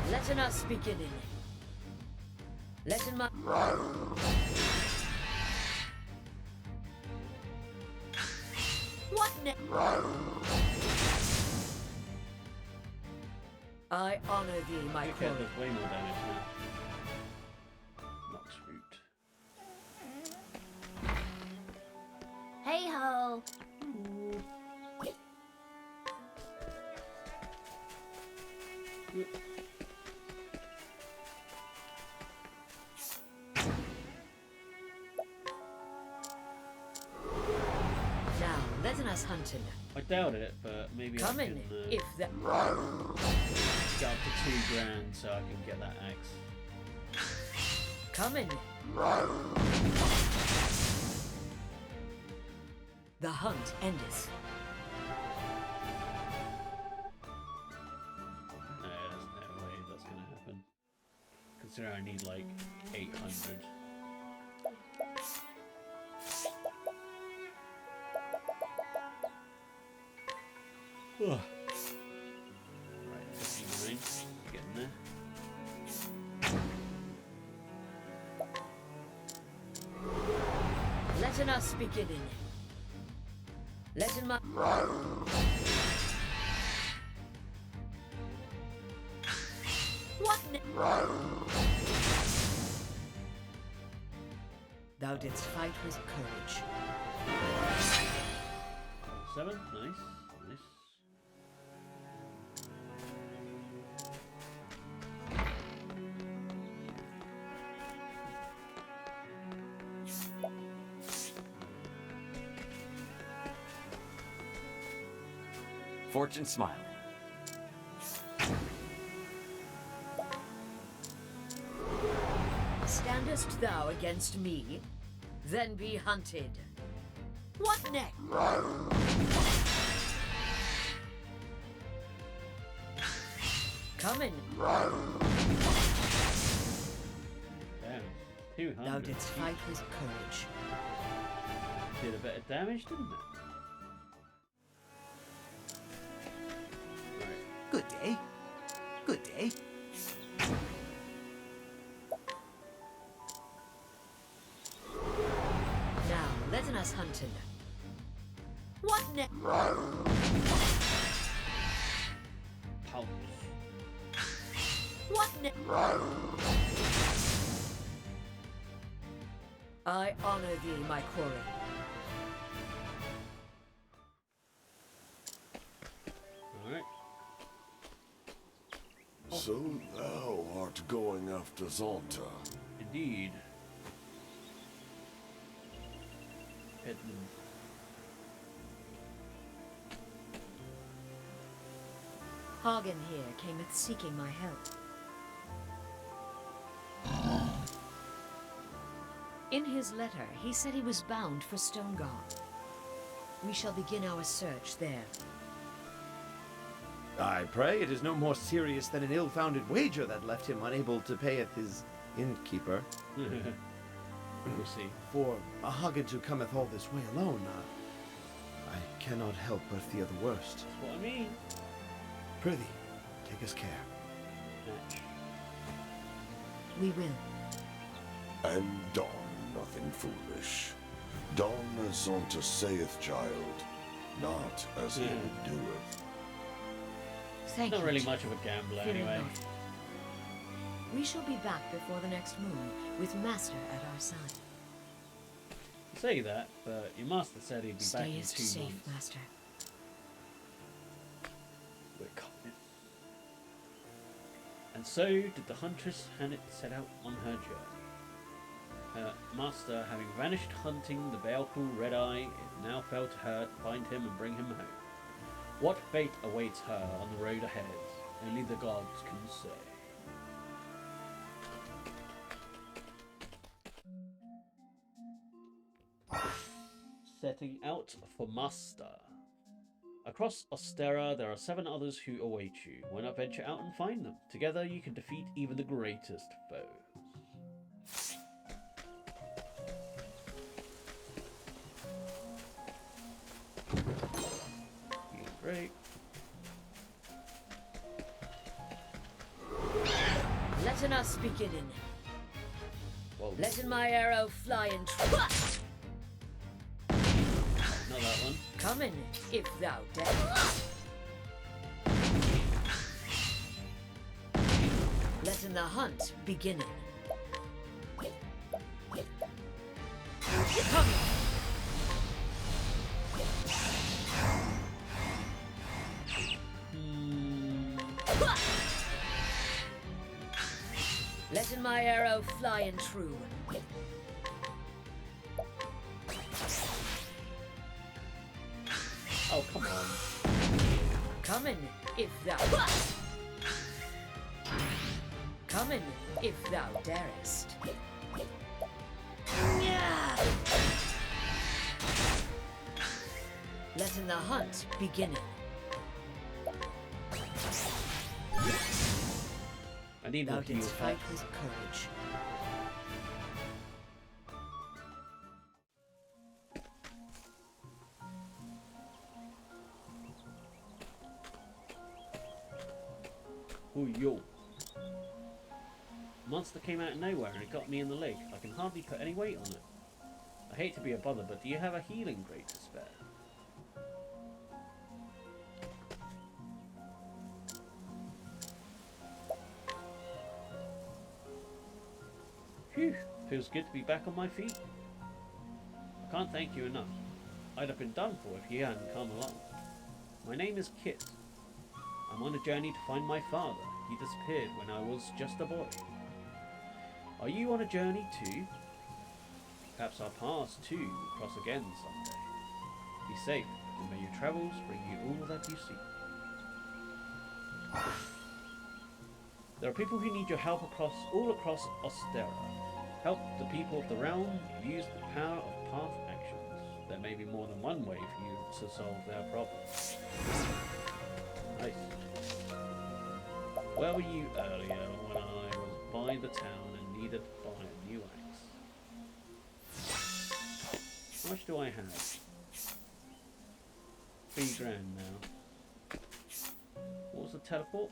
Let us begin. Let my What next? I honor thee, my Okay, quarry. there's way more damage now. Nox root. Hey ho! Now let us hunt him. I doubted it, but maybe Come I in, can if the get up to 2 grand so I can get that axe. Come in. The hunt endeth. No, there's no way that's gonna happen. Considering I need like 800. Ugh. Right, 59. Getting there. Let us begin. Let my What Thou didst fight with courage. 7, nice, nice. Fortune smiling. Standest thou against me? Then be hunted. What next? Come in. Damn, 200. Thou didst fight with courage. Did a bit of damage, didn't it? Right. Good day. Good day. Now let us hunt him. What next? Pounce. What next? I honor thee, my quarry. Alright. Thou art going after Zonta. Indeed. Headman. Hagen here cameth seeking my help. In his letter, he said he was bound for Stonegarth. We shall begin our search there. I pray it is no more serious than an ill-founded wager that left him unable to pay at his innkeeper. We'll see. For a Hagen who cometh all this way alone, I cannot help but fear the worst. That's what I mean. Prithee, take us care. Match. We will. And don nothing foolish. Don as Zonta saith, child, not as he would doeth. Thank Not you. really Chief. much of a gambler Fear anyway. not. We shall be back before the next moon, with Master at our side. You say that, but your master said he'd be back in Stayest 2 safe, months. Master. We're coming. And so did the huntress Hanit set out on her journey. Her master, having vanished hunting the baleful Red Eye, it now fell to her to find him and bring him home. What fate awaits her on the road ahead, only the gods can say. Setting out for Muster. Across Ostera, there are 7 others who await you. Why not venture out and find them? Together you can defeat even the greatest foes. Great. Letting us beginning. Whoa. Letting my arrow fly and Not that one. coming, if thou dare. Letting the hunt beginning. Coming. Letting my arrow fly and true. Oh, come on. Coming, if thou. Coming, if thou darest. Yeah. Letting the hunt beginning. I need Thou more heal didst fight packs. with courage. Oh, yo. Monster came out of nowhere and it got me in the leg. I can hardly put any weight on it. I hate to be a bother, but do you have a healing grate to spare? Phew, feels good to be back on my feet. I can't thank you enough. I'd have been done for if you hadn't come along. My name is Kit. I'm on a journey to find my father. He disappeared when I was just a boy. Are you on a journey too? Perhaps our paths too will cross again someday. Be safe, and may your travels bring you all that you seek. There are people who need your help all across Ostera. Help the people of the realm use the power of path actions. There may be more than one way for you to solve their problems. Nice. Where were you earlier when I was by the town and needed to buy a new axe? How much do I have? 3 grand now. What was the teleport?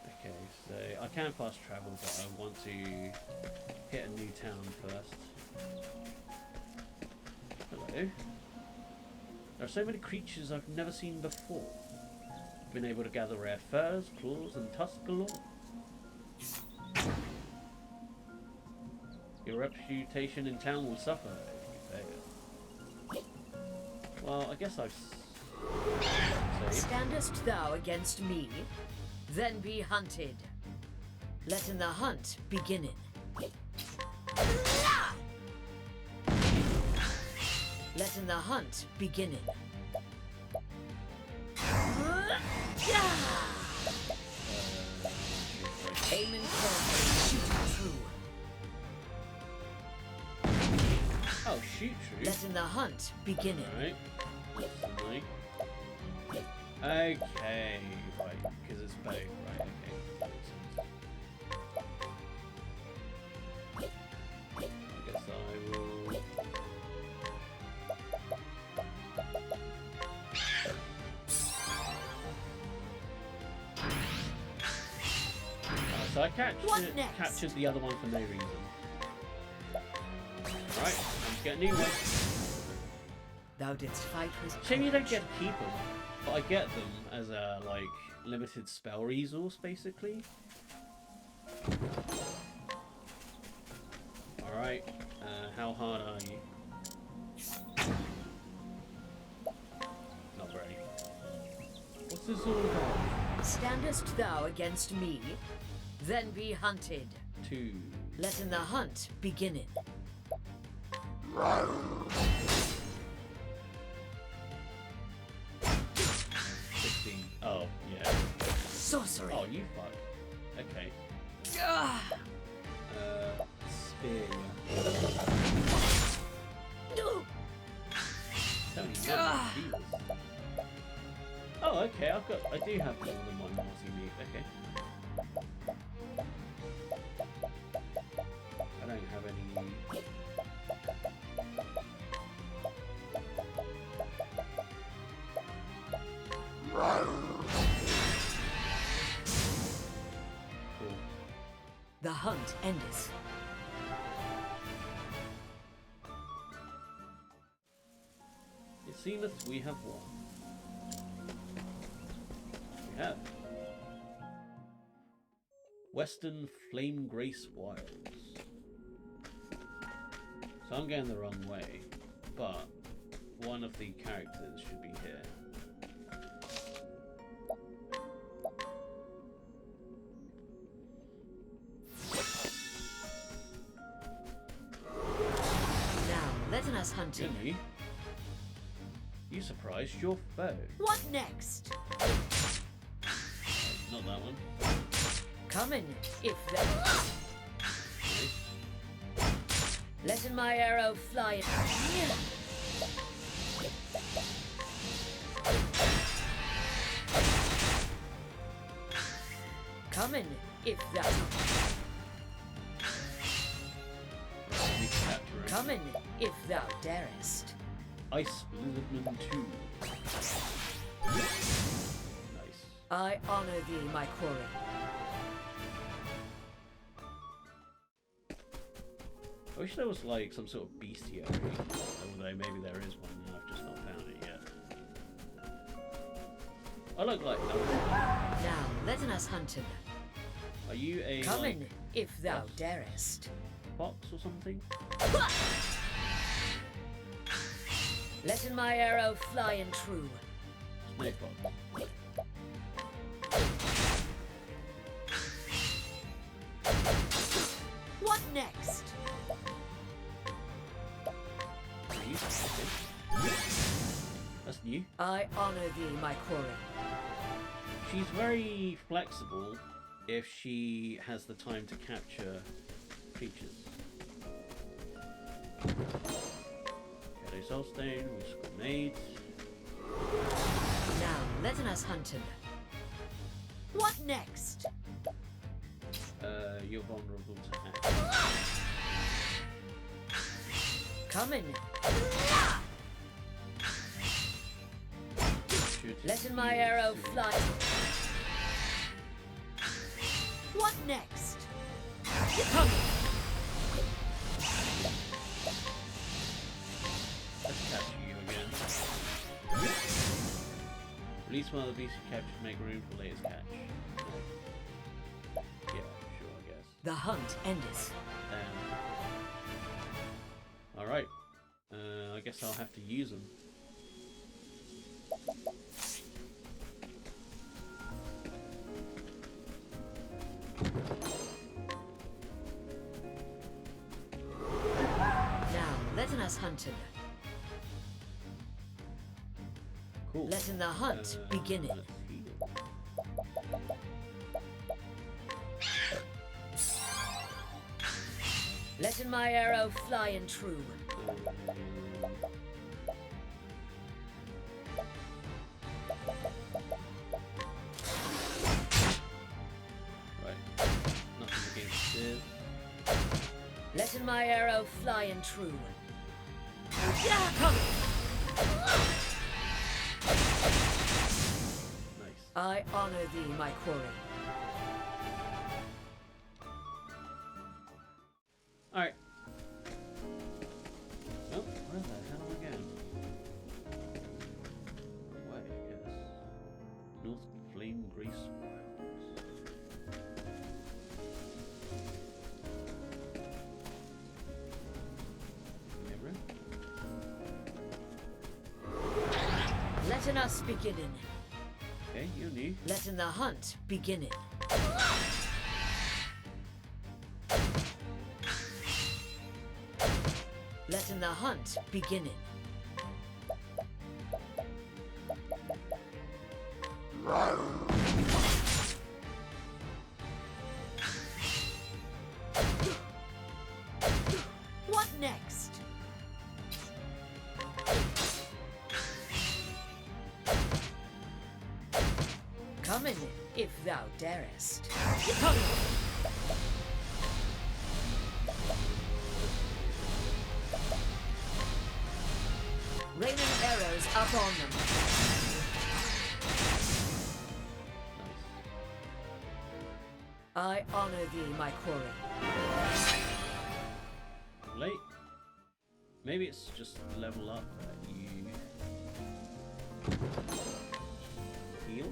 Okay, so I can fast travel, but I want to hit a new town first. Hello. There are so many creatures I've never seen before. I've been able to gather rare furs, claws, and tusks galore. Your reputation in town will suffer if you fail. Well, I guess I've saved. Standest thou against me? then be hunted. Letting the hunt beginning. Letting the hunt beginning. Aiming carefully, shooting true. Oh, shoot true. Letting the hunt beginning. Alright. Possibly. Okay. Right, because it's both. Right, okay. That makes sense. I guess I will... So I captured the other one for no reason. Right, I'm just getting a new one. Thou didst fight with Shame you don't courage. get to keep them, but I get them as a like limited spell resource, basically. All right, how hard are you? Not very. What's this all about? Standest thou against me, then be hunted. 2. Letting the hunt beginning. 16. Oh, yeah. Sorcery. Oh, you fuck. Okay. Ah! Spear. No! 77. Jesus. Oh, okay. I do have more than one Marcy meat. Okay. I don't have any. Cool. The hunt endeth. It seemeth we have won. We have. Western Flame Grace Wilds. So I'm going the wrong way, but one of the characters should be here. Now, letting us hunting. Really? You surprised your foe. What next? Not that one. Coming, if the... Nice. Letting my arrow fly. Coming, if that. Right, need to capture it. Coming, if thou darest. Ice Lizardman 2. Nice. I honor thee, my quarry. I wish there was like some sort of bestiary, although maybe there is one and I've just not found it yet. I look like Now, letting us hunting. Are you a Coming, like, if thou Yes. darest. fox or something? Letting my arrow fly and true. Snake fox. What next? Are you? Okay. That's new. I honor thee, my quarry. She's very flexible if she has the time to capture creatures. Shadow Soulstone, which got made. Now, letting us hunting. What next? You're vulnerable to act. Coming. Should Letting my use arrow to- fly. What next? Let's capture you again. Release one of the beasts you captured to make room for latest catch. Yeah, sure, I guess. The hunt endeth. Damn. Alright. I guess I'll have to use them. Now, let us hunt him. Cool. Let the hunt begin. Let's heal. Let my arrow fly and true. Right. Nothing against this. Let my arrow fly and true. Come. Nice. I honor thee, my quarry. Alright. Oh, where the hell am I going? Away, I guess. North Flame Grace Wilds. Mirror? Let us begin. Okay, you knew. Let the hunt begin. Let the hunt begin. What next? Come in, if thou darest. Come. Raining arrows up on them. I honor thee, my quarry. Late. Maybe it's just level up that you heal.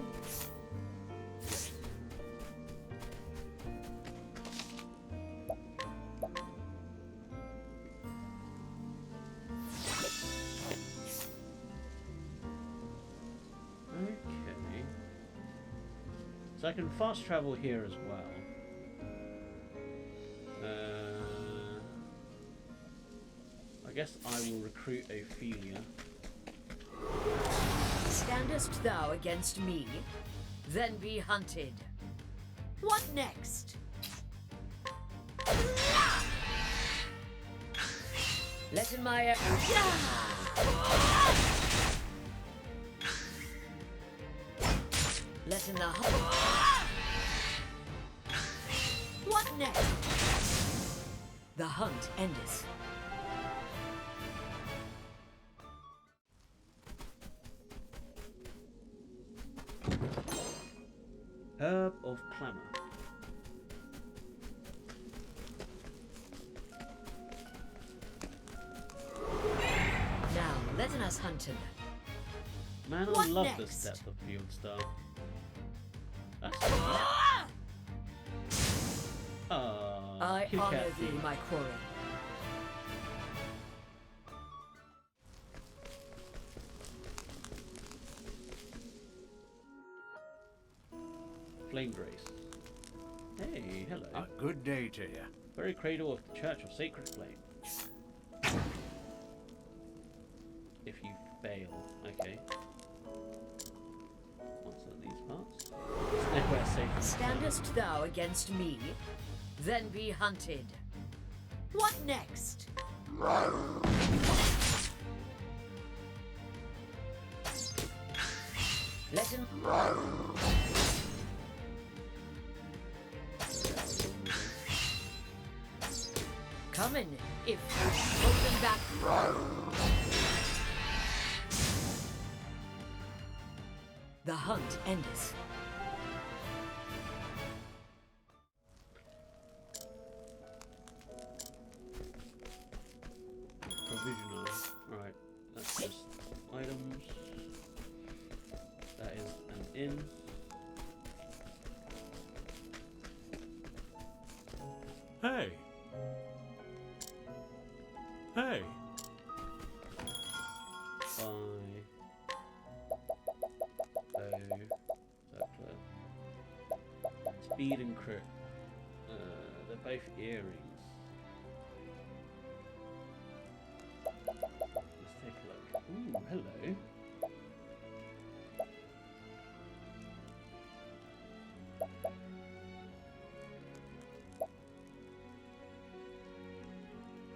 Okay. So I can fast travel here as well. I guess I will recruit Ophelia. Standest thou against me? Then be hunted. What next? Let in my... Let in the... What next? The hunt endeth. Herb of Clamor. Now, let us hunt him. Man, I What love next? this depth of field style. That's nice. I Kit honor Kat thee, theme. my quarry. Flame Grace. Hey, hello. A good day to you. Very cradle of the Church of Sacred Flame. If you fail, okay. What's in these parts? Nowhere safe. Standest thou against me? Then be hunted. What next? Let him... Come in, if open back. The hunt endeth. Provisional. Right, that's just items. That is an inn. Hey. Hey. Speed and crit. they're both earrings. Let's take a look. Ooh, hello.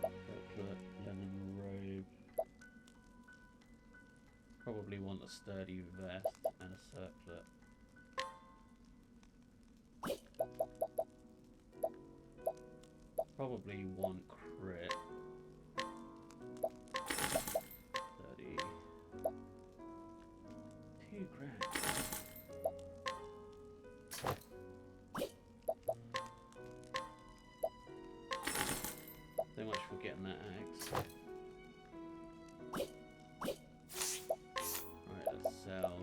Circlet, linen robe. Probably want a sturdy vest and a circlet. Probably want crit. 30. 2 grand. So much for getting that axe. Right, let's sell.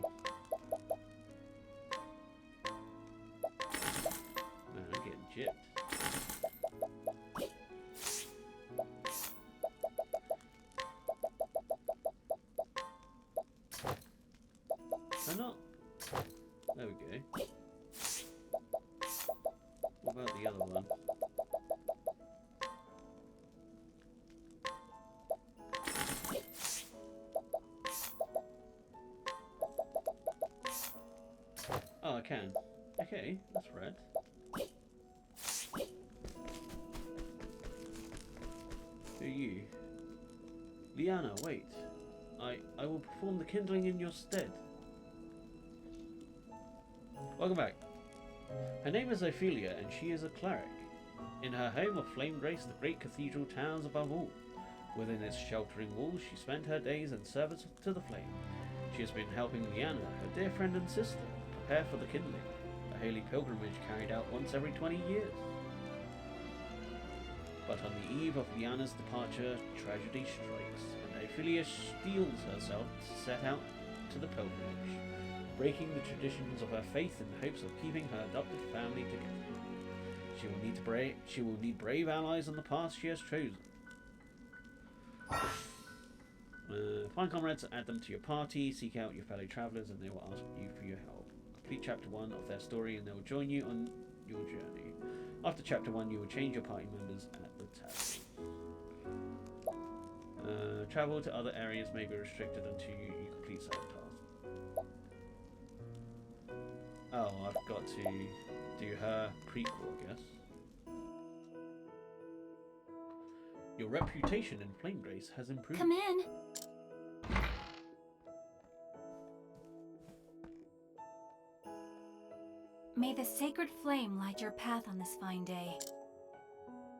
Man, I'm getting gypped. Or not. There we go. What about the other one? Oh, I can. Okay, that's red. Who are you? Liana, wait. I will perform the kindling in your stead. Welcome back. Her name is Ophelia, and she is a cleric. In her home of Flame Grace, the great cathedral towers above all. Within its sheltering walls, she spent her days in service to the flame. She has been helping Liana, her dear friend and sister, prepare for the kindling, a holy pilgrimage carried out once every 20 years. But on the eve of Liana's departure, tragedy strikes, and Ophelia steels herself to set out to the pilgrimage, breaking the traditions of her faith in the hopes of keeping her adopted family together. She will need brave allies on the path she has chosen. Find comrades, add them to your party, seek out your fellow travellers, and they will ask you for your help. Complete chapter 1 of their story, and they will join you on your journey. After chapter 1, you will change your party members at the tavern. Travel to other areas may be restricted until you complete certain tasks. Oh, I've got to do her prequel, I guess. Your reputation in Flame Grace has improved. Come in. May the sacred flame light your path on this fine day.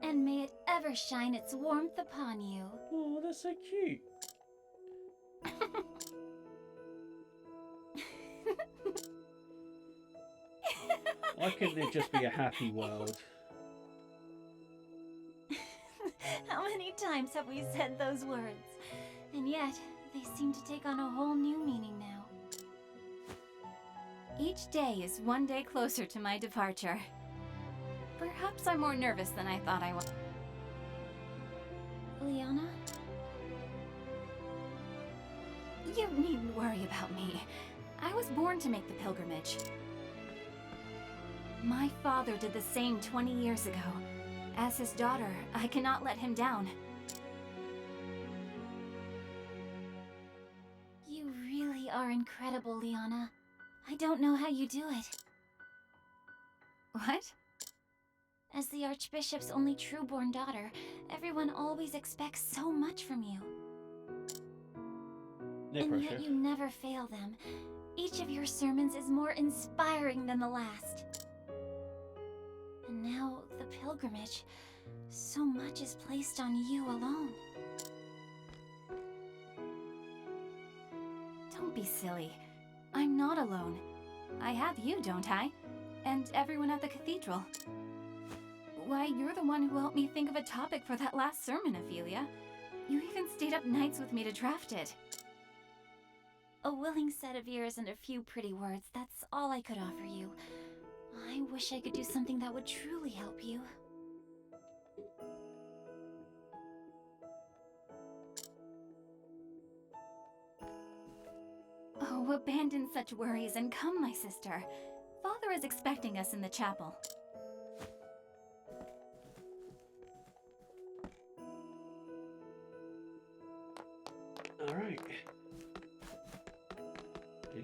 And may it ever shine its warmth upon you. Oh, that's so cute. Why couldn't it just be a happy world? How many times have we said those words? And yet, they seem to take on a whole new meaning now. Each day is one day closer to my departure. Perhaps I'm more nervous than I thought I was. Liana? You needn't worry about me. I was born to make the pilgrimage. My father did the same 20 years ago. As his daughter, I cannot let him down. You really are incredible, Liana. I don't know how you do it. What? As the Archbishop's only true-born daughter, everyone always expects so much from you. No And pressure. yet you never fail them. Each of your sermons is more inspiring than the last. And now, the pilgrimage. So much is placed on you alone. Don't be silly. I'm not alone. I have you, don't I? And everyone at the cathedral. Why, you're the one who helped me think of a topic for that last sermon, Ophelia. You even stayed up nights with me to draft it. A willing set of ears and a few pretty words, that's all I could offer you. I wish I could do something that would truly help you. Oh, abandon such worries and come, my sister. Father is expecting us in the chapel.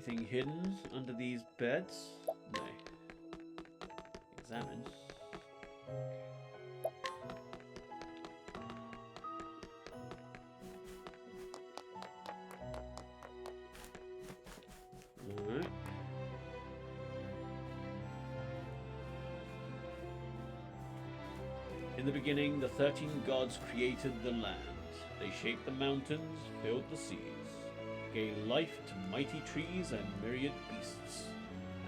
anything hidden under these beds? No. Examine. Alright. In the beginning, the 13 gods created the land. They shaped the mountains, filled the seas, gave life to mighty trees and myriad beasts.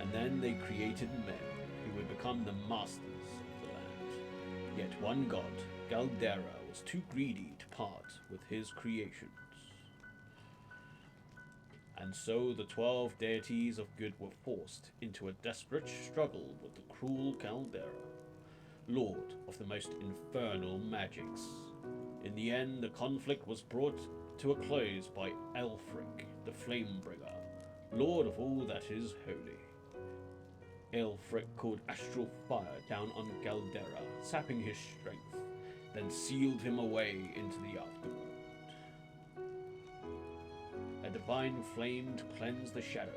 And then they created men, who would become the masters of the land. Yet one god, Galdera, was too greedy to part with his creations. And so the 12 deities of good were forced into a desperate struggle with the cruel Galdera, lord of the most infernal magics. In the end, the conflict was brought to a close by Elfric, the Flamebringer, lord of all that is holy. Elfric called astral fire down on Galdera, sapping his strength, then sealed him away into the afterworld. A divine flame to cleanse the shadows.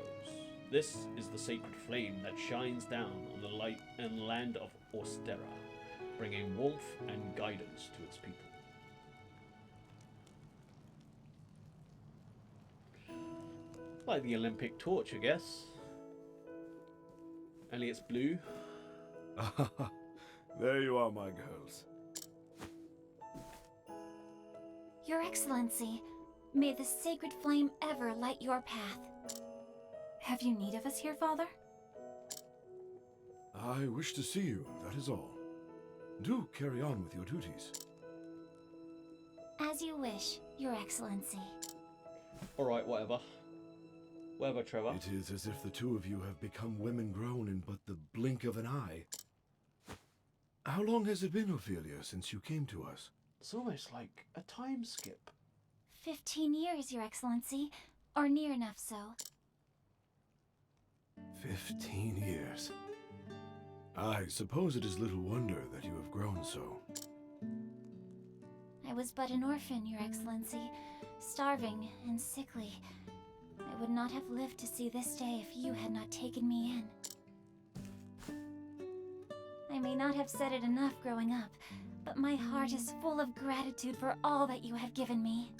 This is the sacred flame that shines down on the light and land of Austera, bringing warmth and guidance to its people. Like the Olympic torch, I guess. Only it's blue. There you are, my girls. Your Excellency, may the sacred flame ever light your path. Have you need of us here, Father? I wish to see you, that is all. Do carry on with your duties. As you wish, Your Excellency. Alright, whatever. Whatever, Trevor. It is as if the two of you have become women grown in but the blink of an eye. How long has it been, Ophelia, since you came to us? It's almost like a time skip. 15 years, Your Excellency, or near enough so. 15 years. I suppose it is little wonder that you have grown so. I was but an orphan, Your Excellency, starving and sickly. I would not have lived to see this day if you had not taken me in. I may not have said it enough growing up, but my heart is full of gratitude for all that you have given me.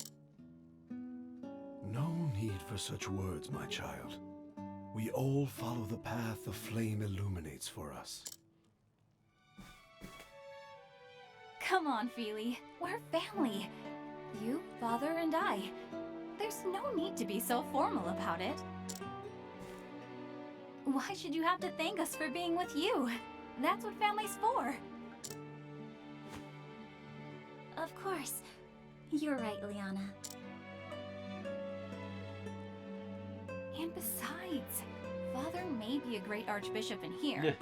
No need for such words, my child. We all follow the path the flame illuminates for us. Come on, Feely. We're family. You, Father, and I. There's no need to be so formal about it. Why should you have to thank us for being with you? That's what family's for. Of course. You're right, Liana. And besides, Father may be a great archbishop in here,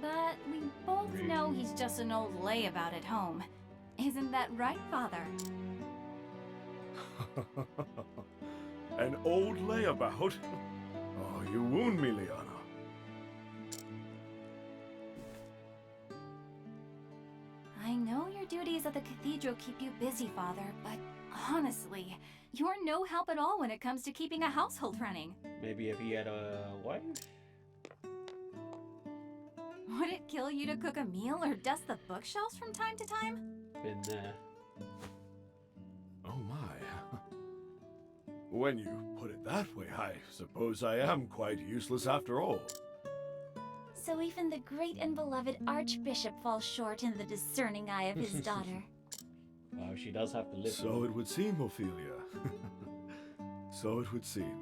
but we both know he's just an old layabout at home. Isn't that right, Father? An old layabout? Oh, you wound me, Liana. I know your duties at the cathedral keep you busy, Father, but honestly, you're no help at all when it comes to keeping a household running. Maybe if he had a wife? Would it kill you to cook a meal or dust the bookshelves from time to time? Been there. Oh my. When you put it that way, I suppose I am quite useless after all. So even the great and beloved Archbishop falls short in the discerning eye of his daughter. Wow, she does have to live. So it would seem, Ophelia. So it would seem.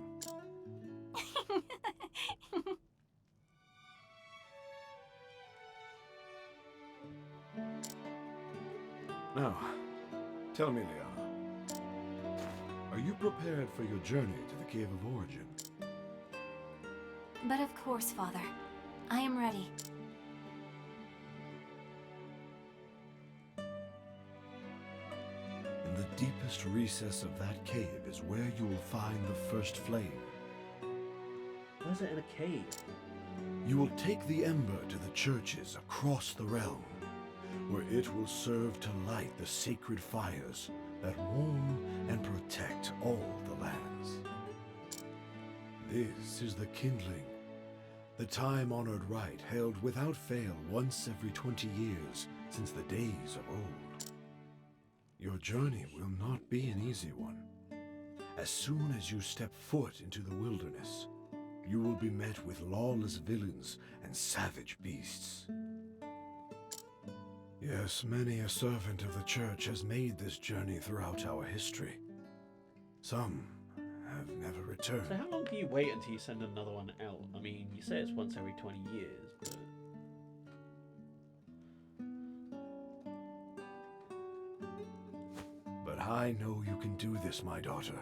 Now, tell me, Liana, are you prepared for your journey to the Cave of Origin? But of course, Father. I am ready. In the deepest recess of that cave is where you will find the first flame. Why is it in a cave? You will take the ember to the churches across the realm, where it will serve to light the sacred fires that warm and protect all the lands. This is the kindling, the time-honored rite held without fail once every 20 years since the days of old. Your journey will not be an easy one. As soon as you step foot into the wilderness, you will be met with lawless villains and savage beasts. Yes, many a servant of the church has made this journey throughout our history. Some have never returned. So how long do you wait until you send another one out? I mean, you say it's once every 20 years, but... But I know you can do this, my daughter.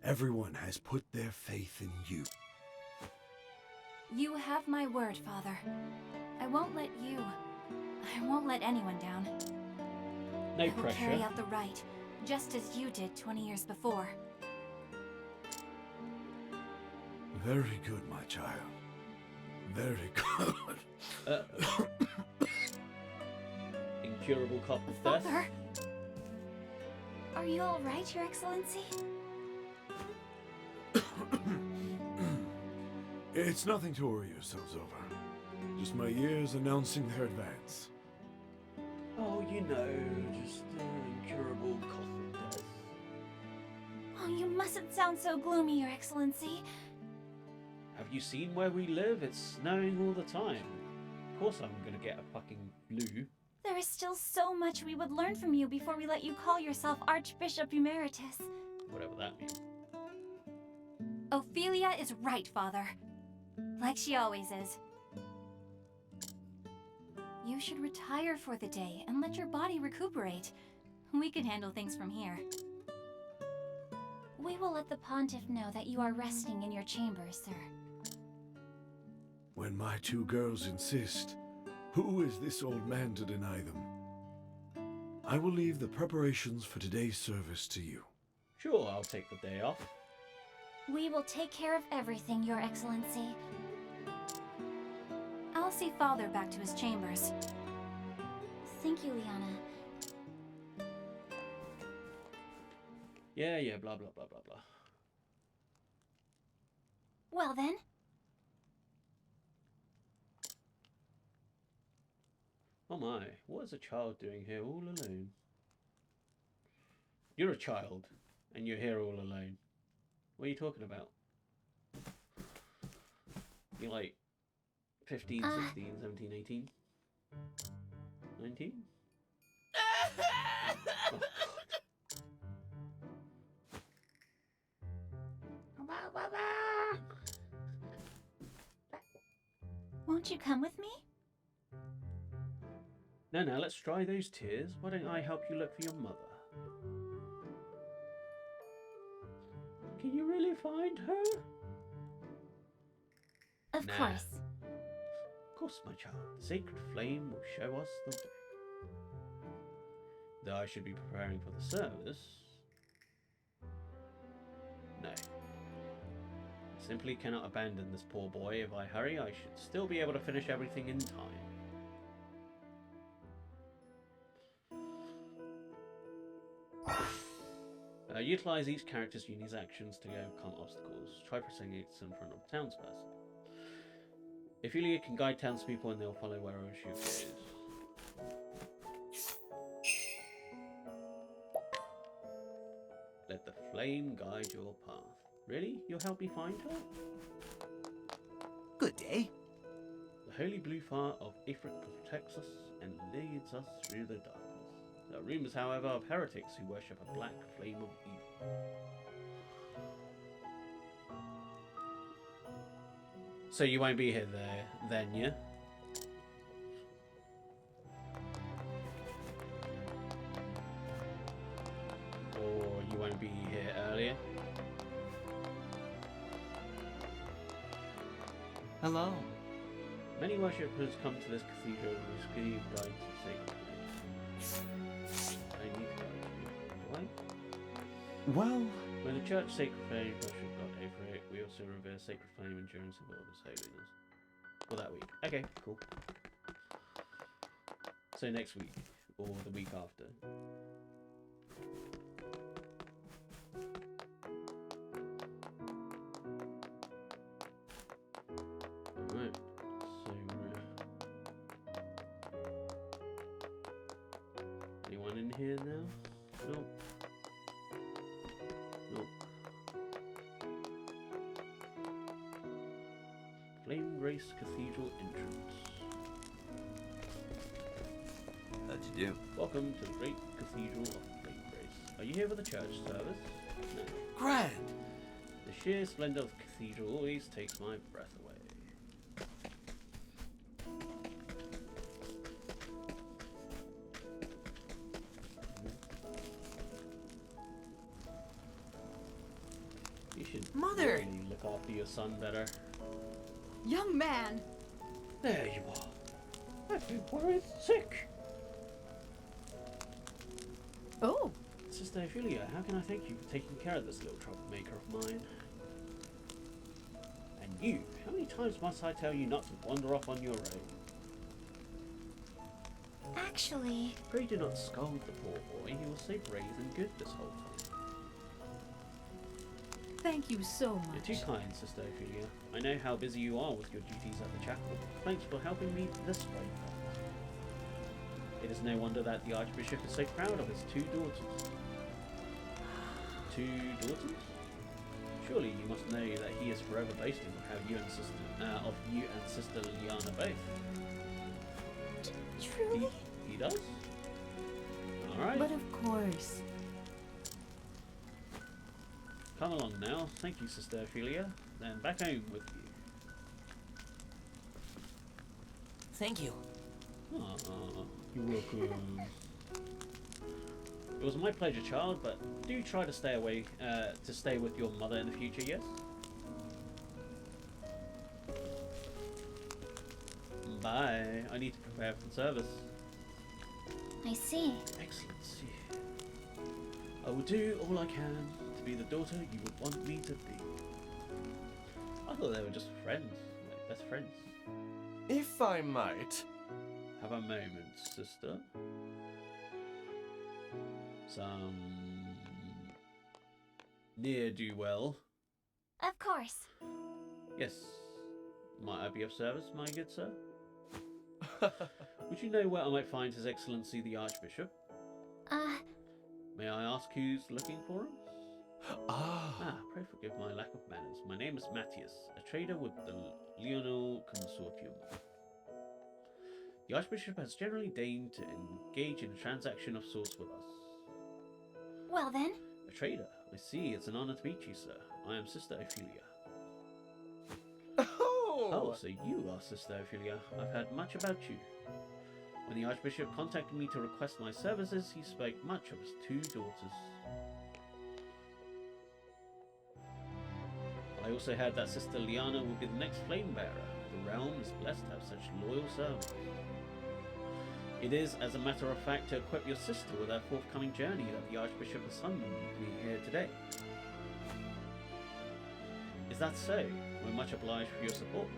Everyone has put their faith in you. You have my word, Father. I won't let anyone down. No I will pressure. carry out the rite, just as you did 20 years before. Very good, my child. Very good. Incurable cough of death. Father! Are you alright, Your Excellency? It's nothing to worry yourselves over. Just my ears announcing their advance. Oh, you know, just incurable cough of death. Oh, you mustn't sound so gloomy, Your Excellency. Have you seen where we live? It's snowing all the time. Of course I'm gonna get a fucking flu. There is still so much we would learn from you before we let you call yourself Archbishop Emeritus. Whatever that means. Ophelia is right, Father. Like she always is. You should retire for the day and let your body recuperate. We can handle things from here. We will let the Pontiff know that you are resting in your chambers, sir. When my two girls insist, who is this old man to deny them? I will leave the preparations for today's service to you. Sure, I'll take the day off. We will take care of everything, Your Excellency. I'll see Father back to his chambers. Thank you, Liana. Yeah, blah, blah, blah, blah, blah. Well then. Oh my, what is a child doing here all alone? You're a child, and you're here all alone. What are you talking about? You're like 15, 16, 17, 18? 19? Oh, Won't you come with me? No, let's dry those tears. Why don't I help you look for your mother? Can you really find her? Of Nah. course. Of course, my child. The sacred flame will show us the way. Though I should be preparing for the service. No. I simply cannot abandon this poor boy. If I hurry, I should still be able to finish everything in time. Utilize each character's unique actions to overcome obstacles. Try pressing X in front of a townsperson. Ophelia can guide townspeople and they'll follow wherever she goes. Let the flame guide your path. Really? You'll help me find her? Good day. The holy blue fire of Ifrit protects us and leads us through the darkness. There are rumours, however, of heretics who worship a black flame of evil. So you won't be here then, yeah? Or you won't be here earlier? Hello. Many worshippers come to this cathedral and receive guides to sacred flame. I need to guide you. Do I? Well, When the church sacred flame worship God over it, we also revere sacred flame endurance of all His holiness. For that week. Okay, cool. So next week, or the week after. here now? Nope. Nope. Flame Grace Cathedral entrance. How'd you do? Welcome to the Great Cathedral of Flame Grace. Are you here for the church service? No. Grand! The sheer splendor of the cathedral always takes my breath away. You should Mother! really look after your son better. Young man! There you are. I think we're sick. Oh, Sister Ophelia, how can I thank you for taking care of this little troublemaker of mine? And you, how many times must I tell you not to wander off on your own? Actually, Pray do not scold the poor boy, he was so brave and good this whole time. thank you so You're much. too kind, Sister Ophelia. I know how busy you are with your duties at the chapel. Thanks for helping me this way. It is no wonder that the Archbishop is so proud of his two daughters. Two daughters? Surely you must know that he is forever boasting of how you and Sister Liana both. truly? He does? Alright. But of course. Come along now. Thank you, Sister Ophelia. Then back home with you. Thank you. Aw, you're welcome. It was my pleasure, child, but do try to stay away, to stay with your mother in the future, yes? Bye. I need to prepare for the service. I see. Excellency. I will do all I can to be the daughter you would want me to be. I thought they were just friends, like best friends. If I might. Have a moment, sister. Some ne'er-do-well. Of course. Yes. Might I be of service, my good sir? Would you know where I might find His Excellency the Archbishop? May I ask who's looking for him? Pray forgive my lack of manners. My name is Matthias, a trader with the Leonel Consortium. The Archbishop has generally deigned to engage in a transaction of sorts with us. Well then. A trader? I see. It's an honor to meet you, sir. I am Sister Ophelia. Oh, so you are Sister Ophelia. I've heard much about you. When the Archbishop contacted me to request my services, he spoke much of his two daughters. I also heard that Sister Liana will be the next flame bearer. The realm is blessed to have such loyal servants. It is, as a matter of fact, to equip your sister with her forthcoming journey that the Archbishop has summoned me here today. Is that so? We're much obliged for your support.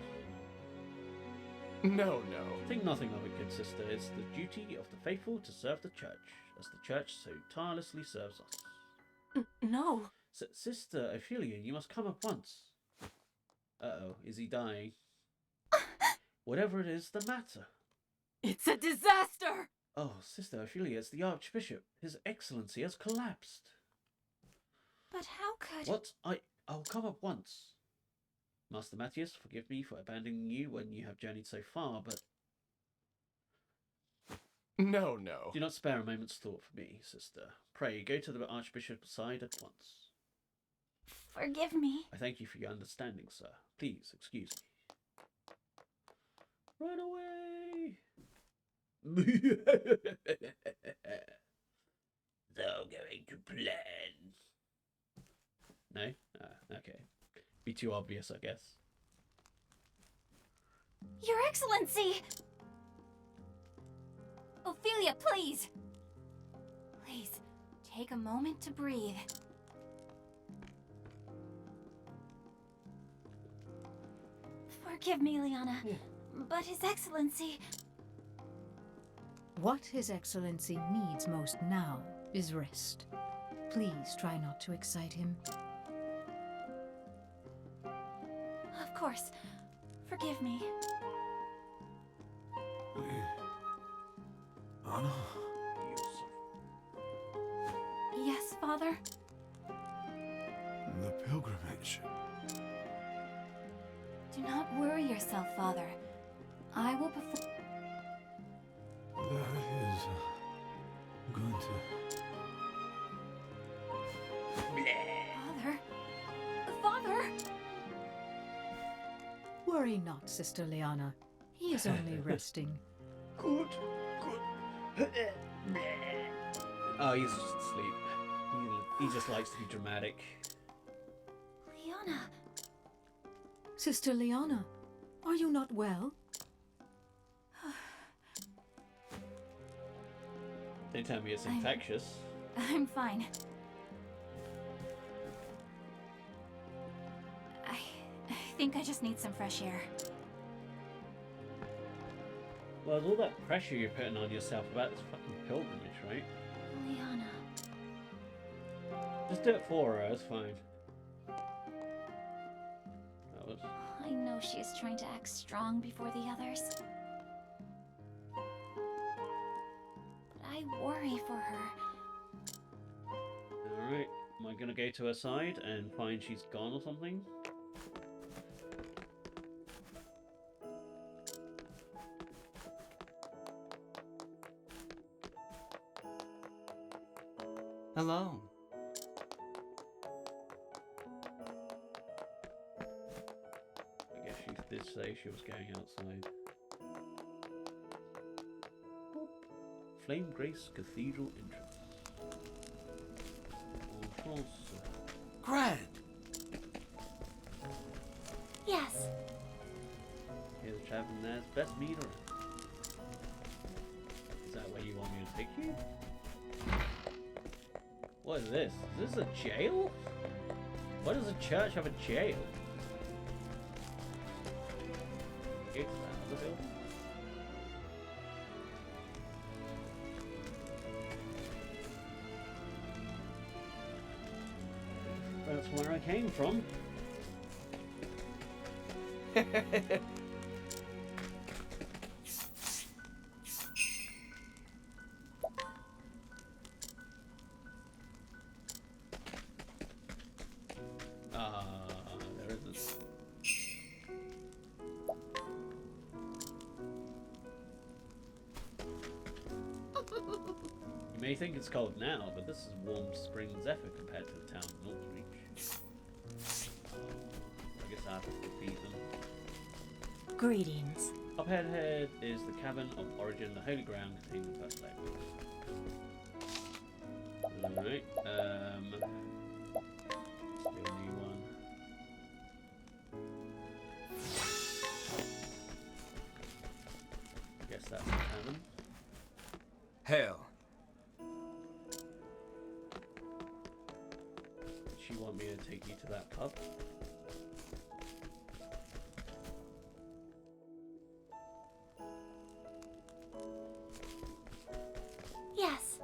No. Think nothing of it, good sister. It's the duty of the faithful to serve the Church, as the Church so tirelessly serves us. No. Sister Ophelia, you must come at once. Uh-oh, is he dying? Whatever it is, the matter. It's a disaster! Oh, Sister Ophelia, it's the Archbishop. His Excellency has collapsed. But how could... What? I'll come at once. Master Matthias, forgive me for abandoning you when you have journeyed so far, but... No. Do not spare a moment's thought for me, sister. Pray, go to the Archbishop's side at once. Forgive me. I thank you for your understanding, sir. Please, excuse me. Run away! Thou going to plan. No? Okay. Be too obvious, I guess. Your Excellency! Ophelia, please! Please, take a moment to breathe. Forgive me, Liana, but His Excellency... What His Excellency needs most now is rest. Please try not to excite him. Of course. Forgive me. Anna? Father? The pilgrimage. Do not worry yourself, Father. I will perform. That is going to. Father? Father? Worry not, Sister Liana. He is only resting. Good. Oh, he's just asleep. He just likes to be dramatic. Liana. Sister Liana, are you not well? Don't tell me it's infectious. I'm fine. I think I just need some fresh air. Well, with all that pressure you're putting on yourself about this fucking pilgrimage, right? Liana. Just do it for her, it's fine. That was... I know she is trying to act strong before the others. But I worry for her. Alright, am I gonna go to her side and find she's gone or something? Hello. I guess she did say she was going outside. Boop. Flame Grace Cathedral entrance. En France. Grand! Yes. Here's the tavern there's best meat around. Is that where you want me to take you? What is this? Is this a jail? Why does a church have a jail? It's that other building? That's where I came from. There isn't. You may think it's cold now, but this is warm spring zephyr compared to the town of Northreach. I guess I have to defeat them. Greetings. Up ahead is the Cavern of Origin, the holy ground containing the first flag. Alright, let's do a new one. I guess that's the cavern. Hail. Does she want me to take you to that pub? Yes.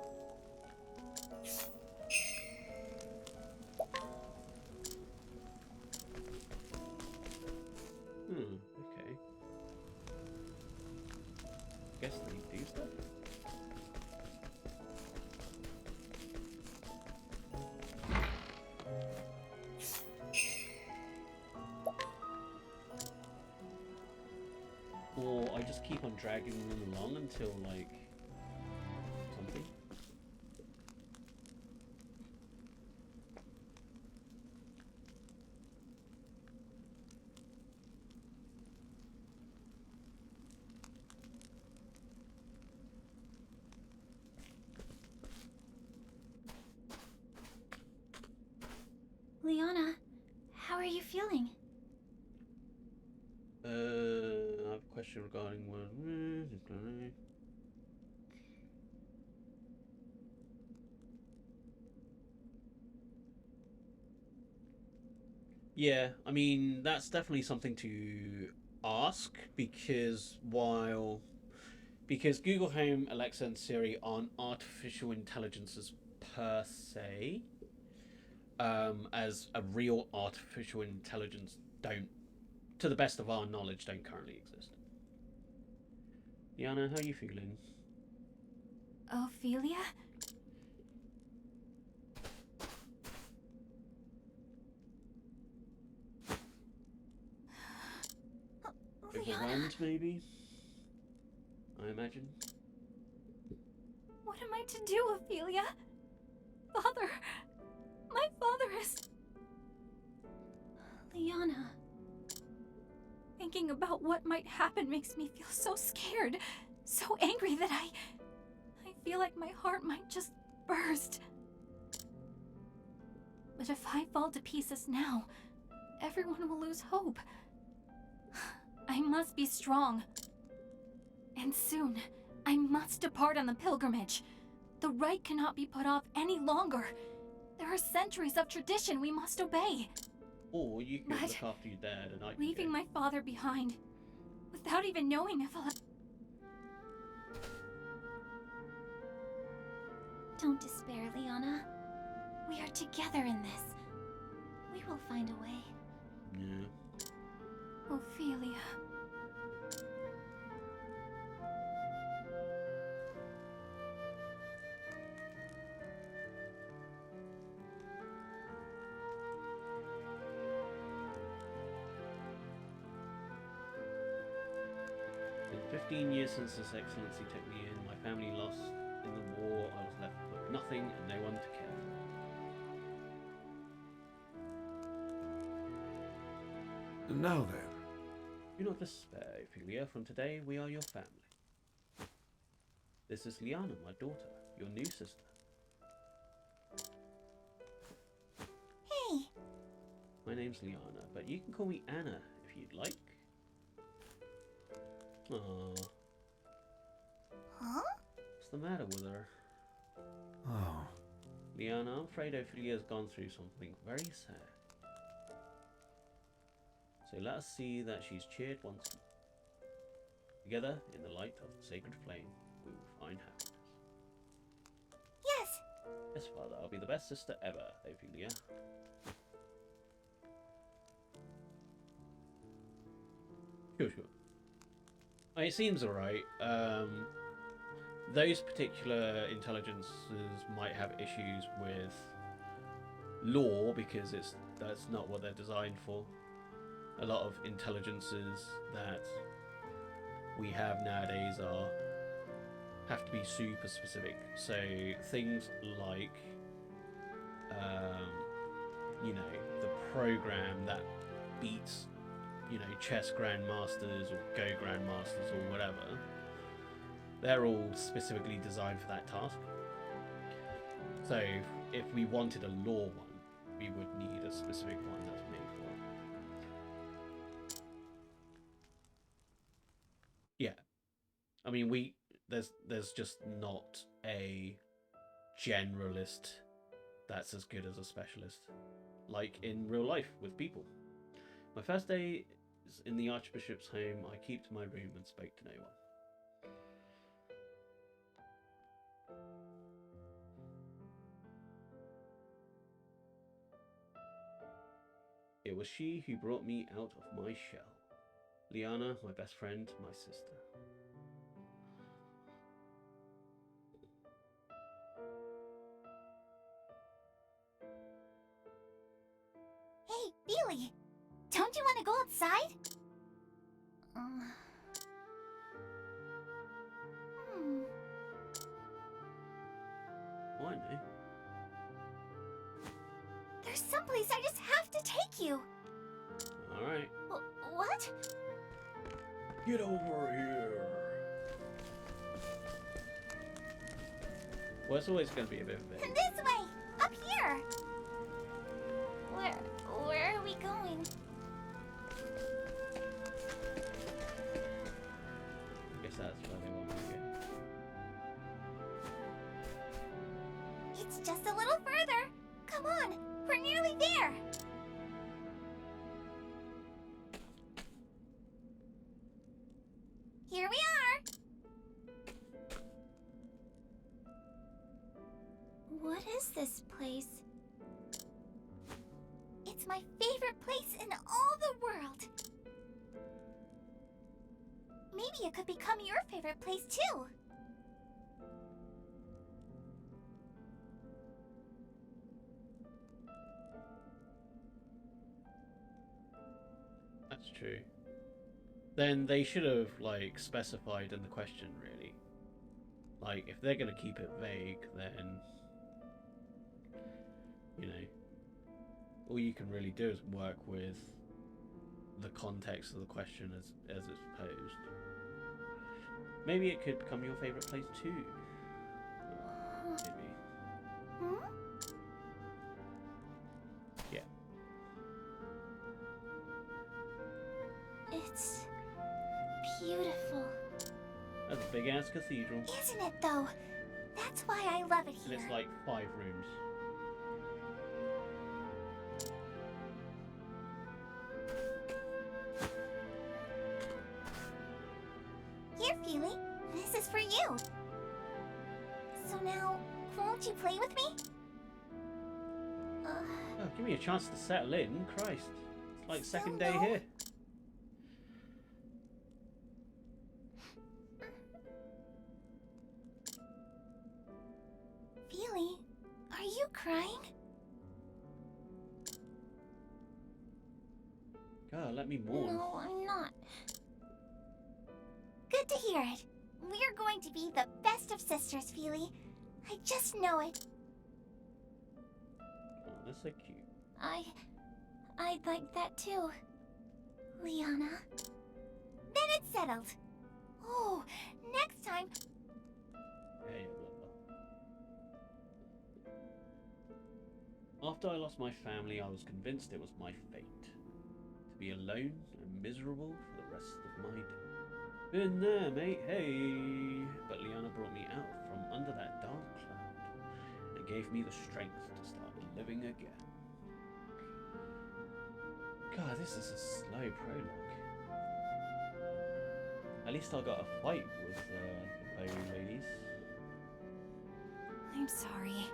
Okay. Guess they do stuff? Or I just keep on dragging them along until, like, something. Liana, how are you feeling? I have a question regarding one. Yeah, I mean, that's definitely something to ask because because Google Home, Alexa, and Siri aren't artificial intelligences per se, as a real artificial intelligence don't, to the best of our knowledge, don't currently exist. Diana, how are you feeling? Ophelia? wand, maybe? I imagine. What am I to do, Ophelia? Father! My father is... Liana. Thinking about what might happen makes me feel so scared, so angry that I feel like my heart might just burst. But if I fall to pieces now, everyone will lose hope. I must be strong. And soon, I must depart on the pilgrimage. The rite cannot be put off any longer. There are centuries of tradition we must obey. Or you could look after your dad and I can Leaving go. my father behind, without even knowing if I'll... Don't despair, Liana. We are together in this. We will find a way. Yeah. Ophelia. In 15 years since His Excellency took me in, my family lost in the war. I was left with nothing and no one to care for. Now then. Do not despair, Ophelia. From today, we are your family. This is Liana, my daughter, your new sister. Hey! My name's Liana, but you can call me Anna if you'd like. Aww. Huh? What's the matter with her? Oh. Liana, I'm afraid Ophelia's gone through something very sad. So let us see that she's cheered once more. Together, in the light of the sacred flame, we will find happiness. Yes! Yes, Father, I'll be the best sister ever, Ophelia. Sure. It seems alright. Those particular intelligences might have issues with law because that's not what they're designed for. A lot of intelligences that we have nowadays have to be super specific. So things like, you know, the program that beats, you know, chess grandmasters or Go grandmasters or whatever, they're all specifically designed for that task. So if we wanted a law one, we would need a specific one that's made for it. Yeah. I mean, there's just not a generalist that's as good as a specialist, like in real life with people. My first day is in the Archbishop's home. I keep to my room and spoke to no one. It was she who brought me out of my shell. Liana, my best friend, my sister. Hey, Billy! Don't you want to go outside? Why no? There's someplace I just have to take you. Alright. What? Get over here. Well, it's always going to be a bit vague. This way! Up here! Where are we going? I guess that's where they want me to go. It's just a little further. Come on, we're nearly there. Here we are. What is this place? It's my favorite place in all the world. Maybe it could become your favorite place too. That's true. then they should have like specified in the question, really. Like, if they're gonna keep it vague, then you know, all you can really do is work with the context of the question as it's posed. Maybe it could become your favorite place too. Maybe. Hmm? Yeah. It's beautiful. That's a big ass cathedral. Isn't it, though? That's why I love it And here. it's like 5 rooms. Here, Feely. This is for you. So now, won't you play with me? Oh, give me a chance to settle in. Christ. It's like second day no. here. Feely, are you crying? God, let me mourn. No, I'm not. Good to hear it. We're going to be the best of sisters, Feely. I just know it. Oh, that's so cute. I'd like that too. Liana. Then it's settled. Oh, next time. Yeah, After I lost my family, I was convinced it was my fate. To be alone and miserable for the rest of my day. Been there, mate, hey! But Liana brought me out from under that dark cloud and gave me the strength to start living again. God, this is a slow prologue. At least I got a fight with the bow ladies. I'm sorry.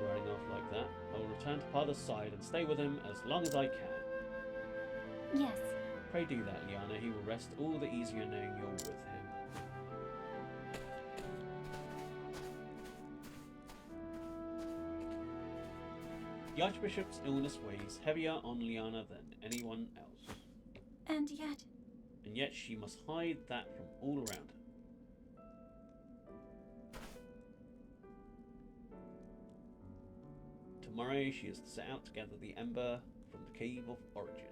Running off like that, I will return to Father's side and stay with him as long as I can. Yes. Pray do that, Liana. He will rest all the easier knowing you're with him. The Archbishop's illness weighs heavier on Liana than anyone else. And yet... And yet she must hide that from all around her. Tomorrow she is to set out to gather the ember from the Cave of Origin.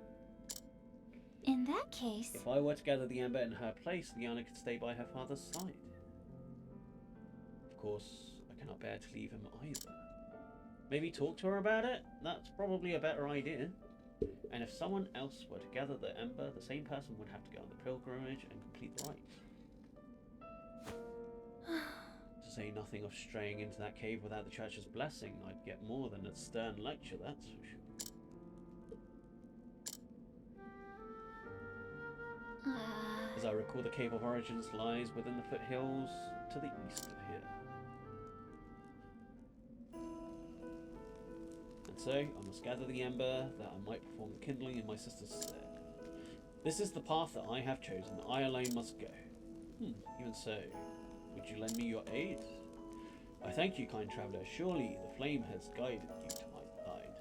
In that case... If I were to gather the ember in her place, Liana could stay by her father's side. Of course, I cannot bear to leave him either. Maybe talk to her about it? That's probably a better idea. And if someone else were to gather the ember, the same person would have to go on the pilgrimage and complete the rites. To say nothing of straying into that cave without the church's blessing, I'd get more than a stern lecture, that's for sure. As I recall, the Cave of Origins lies within the foothills to the east of here. And so, I must gather the ember that I might perform the kindling in my sister's stead. This is the path that I have chosen. I alone must go. Even so, would you lend me your aid? I thank you, kind traveller. Surely the flame has guided you to my side.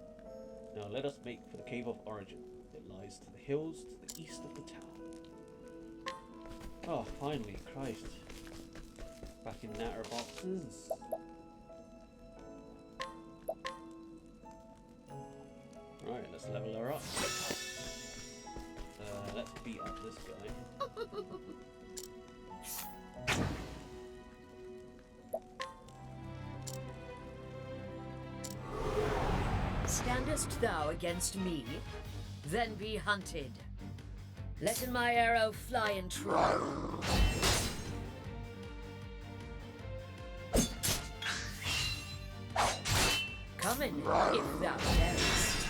Now let us make for the Cave of Origin. It lies to the hills to the east of the tower. Oh, finally, Christ. Back in natter boxes. Right, let's level her up. Let's beat up this guy. Standest thou against me? Then be hunted. Let my arrow fly in true. Come in, if thou darest.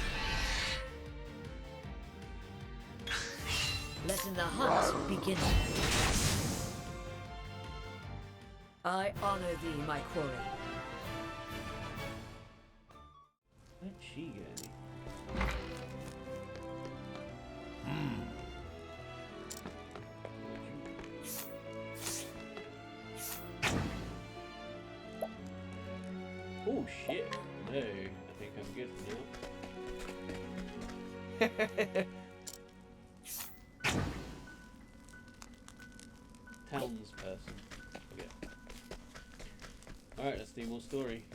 Let the hunt begin. I honor thee, my quarry. Where'd she go? Oh shit. No, I think I'm good for now. townsperson. Okay. Alright, let's do more story.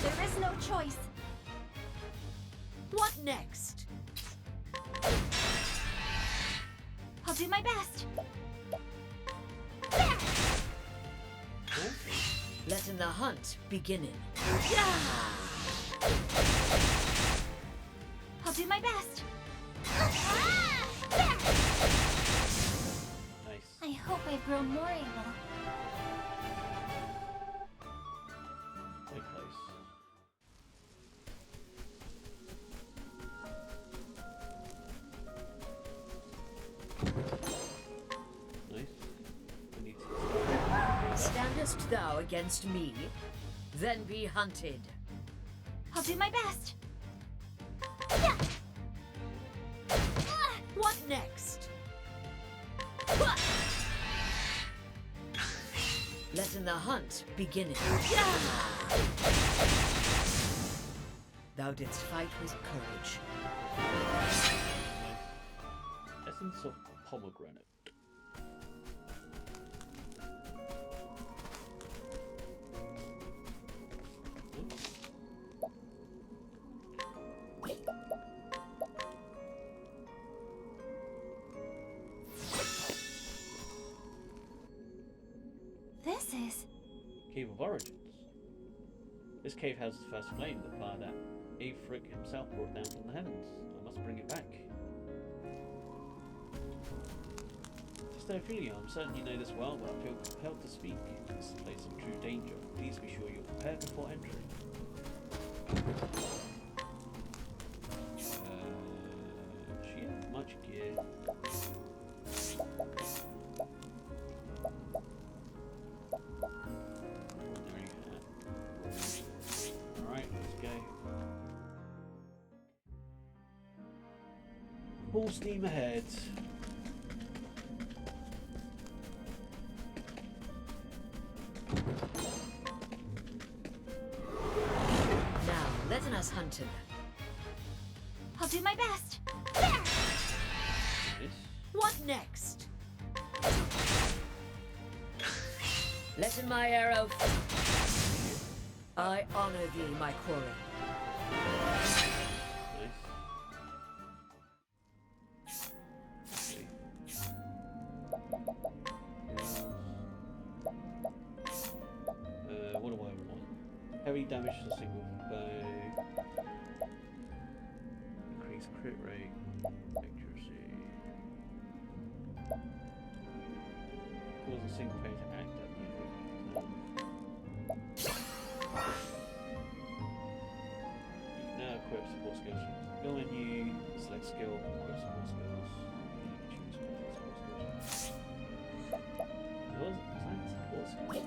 There is no choice. What next? I'll do my best. Letting the hunt begin. I'll do my best. Nice. I hope I've grown more able. So close. Nice. We need to Standest thou against me? Then be hunted. I'll do my best. What next? Letting the hunt begin. Thou didst fight with courage. nice. Essence of pomegranate. This is... Cave of Origins. This cave houses the first flame, the fire that Aethric himself brought down from the heavens. I must bring it back. Sister Ophelia, I'm certain you know this well, but I feel compelled to speak. This is a place of true danger. Please be sure you're prepared before entering. She had much gear. Alright, let's go. Full steam ahead. Now, letting us hunt him. I'll do my best. Nice. What next? Letting my arrow. I honor thee, my quarry. Nice. What do I want? Heavy damage to single bow. Increase crit rate. Accuracy. Cause a single player to act at the end of the turn. You can now equip support skills from the skill menu. Select skill, equip support skills. You can choose support skills. What was it? Support skills?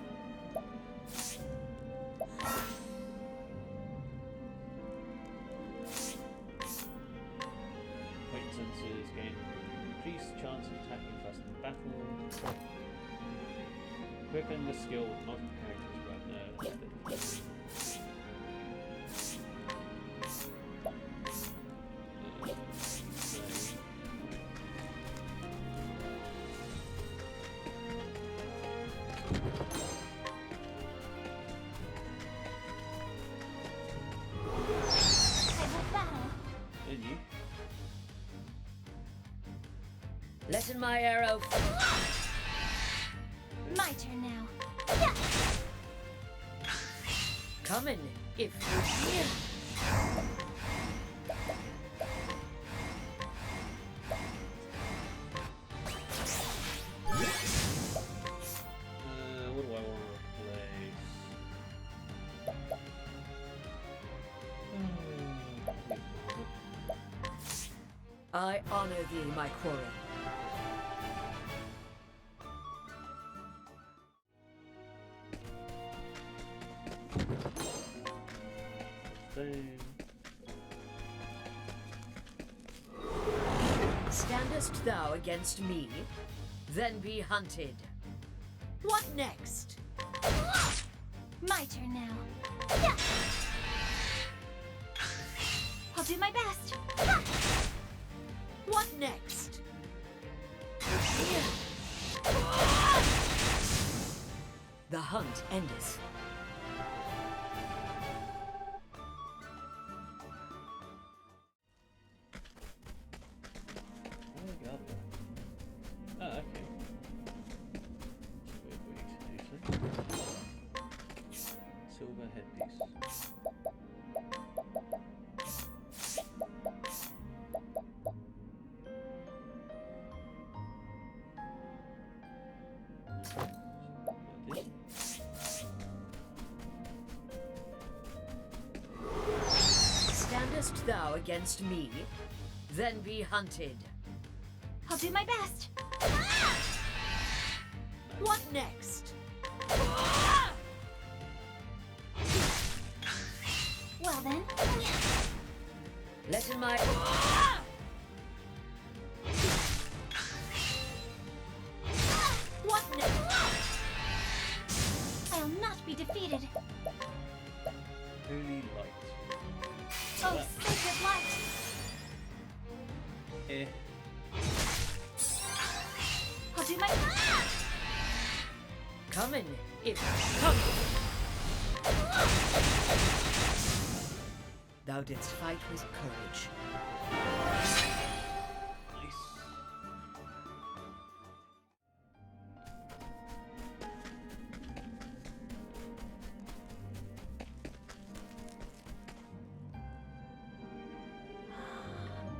Acquaintances gain increased chance of attacking first in battle. Quicken the skill with multiple characters right there. I will battle. Then you. Letting my arrow. My turn now. Coming, if you What do I want to replace? I honor thee, my quarry. Standest thou against me? then be hunted. What next? My turn now. I'll do my best. What next? The hunt endeth. Where did I go? Oh, okay. Weird way to do so. Silver headpiece. Standest thou against me? Then be hunted. I'll do my best. What next? Well then. Let in my... What next? I'll not be defeated. Holy light. Oh, sacred light. Eh. I'll do my Coming, if come. Thou didst fight with courage. Nice.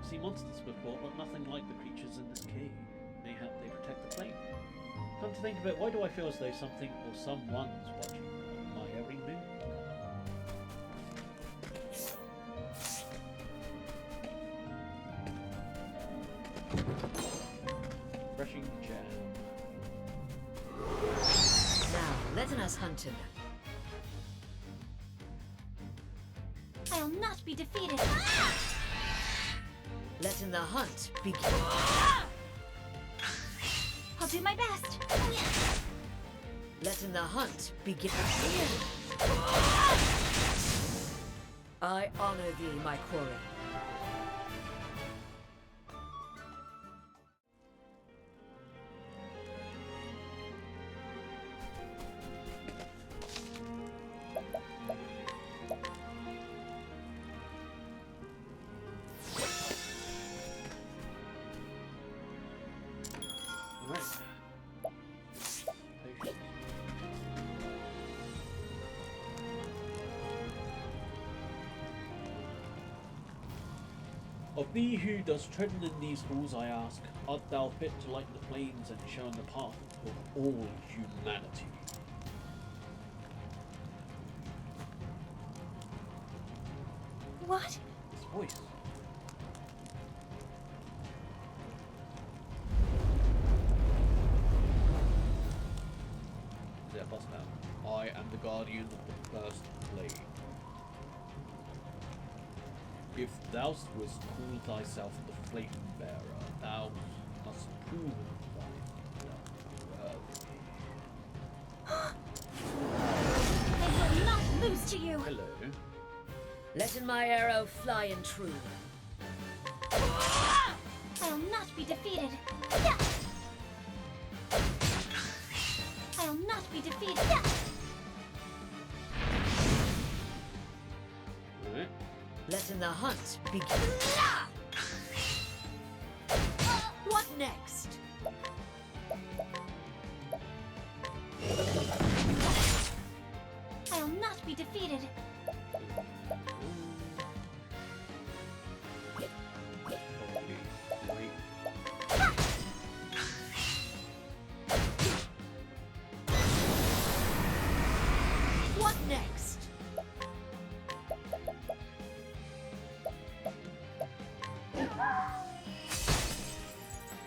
See monsters before, but nothing like the creatures in this cave. Mayhap they protect the plane. Come to think of it, why do I feel as though something or someone's watching my every move? Refreshing jam. Now, let us hunt him. I'll not be defeated. Let in the hunt begin. I'll do my best. Let in the hunt begin. I honor thee, my quarry. Right. Potions. Of thee who does treading in these halls, I ask, art thou fit to light the flames and shine the path of all humanity? What? His voice. Is it a boss now? I am the guardian of the first blade. If thou wouldst call thyself the flame bearer, thou must prove thyself worthy. I will not lose to you. Hello. Let in my arrow fly and true. I'll not be defeated. I'll not be defeated. Alright. Let in the hunt begin. What next? I'll not be defeated. Probably wait. What next?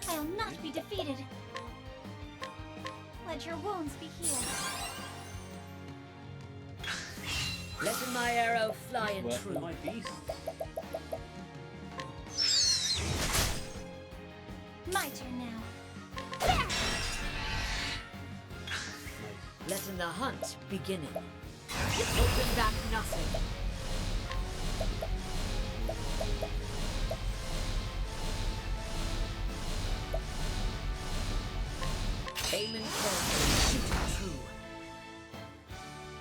I'll not be defeated. Let your wounds be healed. Let in my arrow fly and Work true. with my beast. My turn now. Letting the hunt beginning. Holding back nothing. Aiming carefully, shooting true.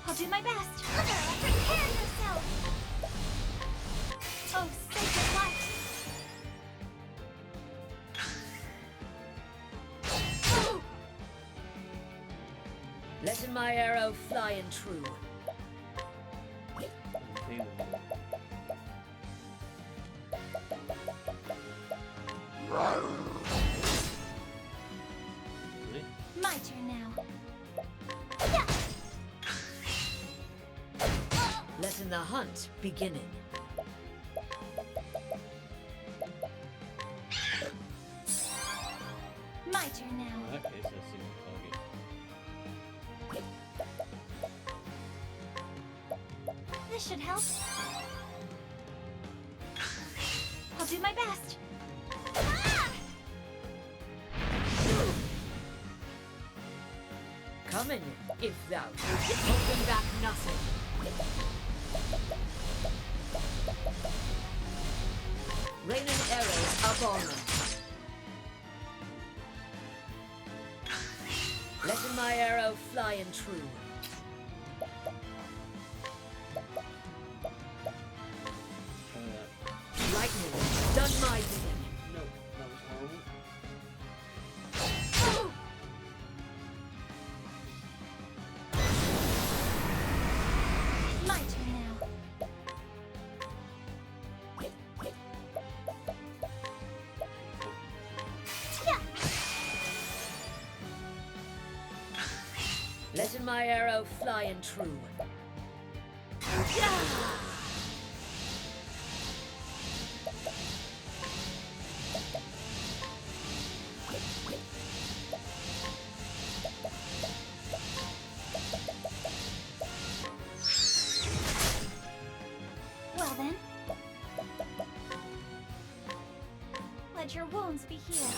I'll do my best. Prepare yourself. Oh, sacred light. Letting my arrow fly and true. My turn now. Letting the hunt beginning. My turn now. Okay, so that's in the target. This should help. I'll do my best. Ah! Coming, if thou holding back nothing. Raining arrows up on them. Letting my arrow fly and true. Lightning, done my bidding. No, that was horrible. My turn now. Yeah. Letting my arrow fly and true. Well then. Let your wounds be healed.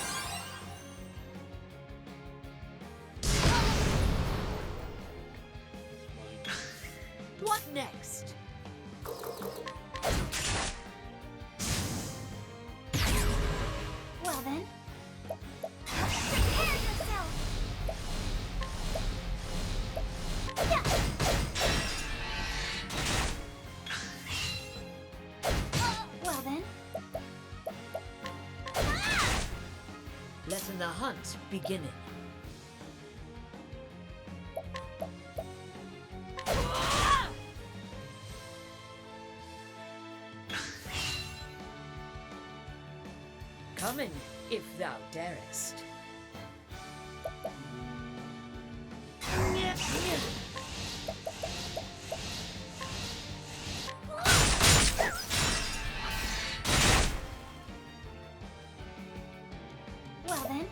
What next? Well then. Prepare yourself. Yeah. Well then. Letting the hunt beginning. Coming, if thou darest. Well then.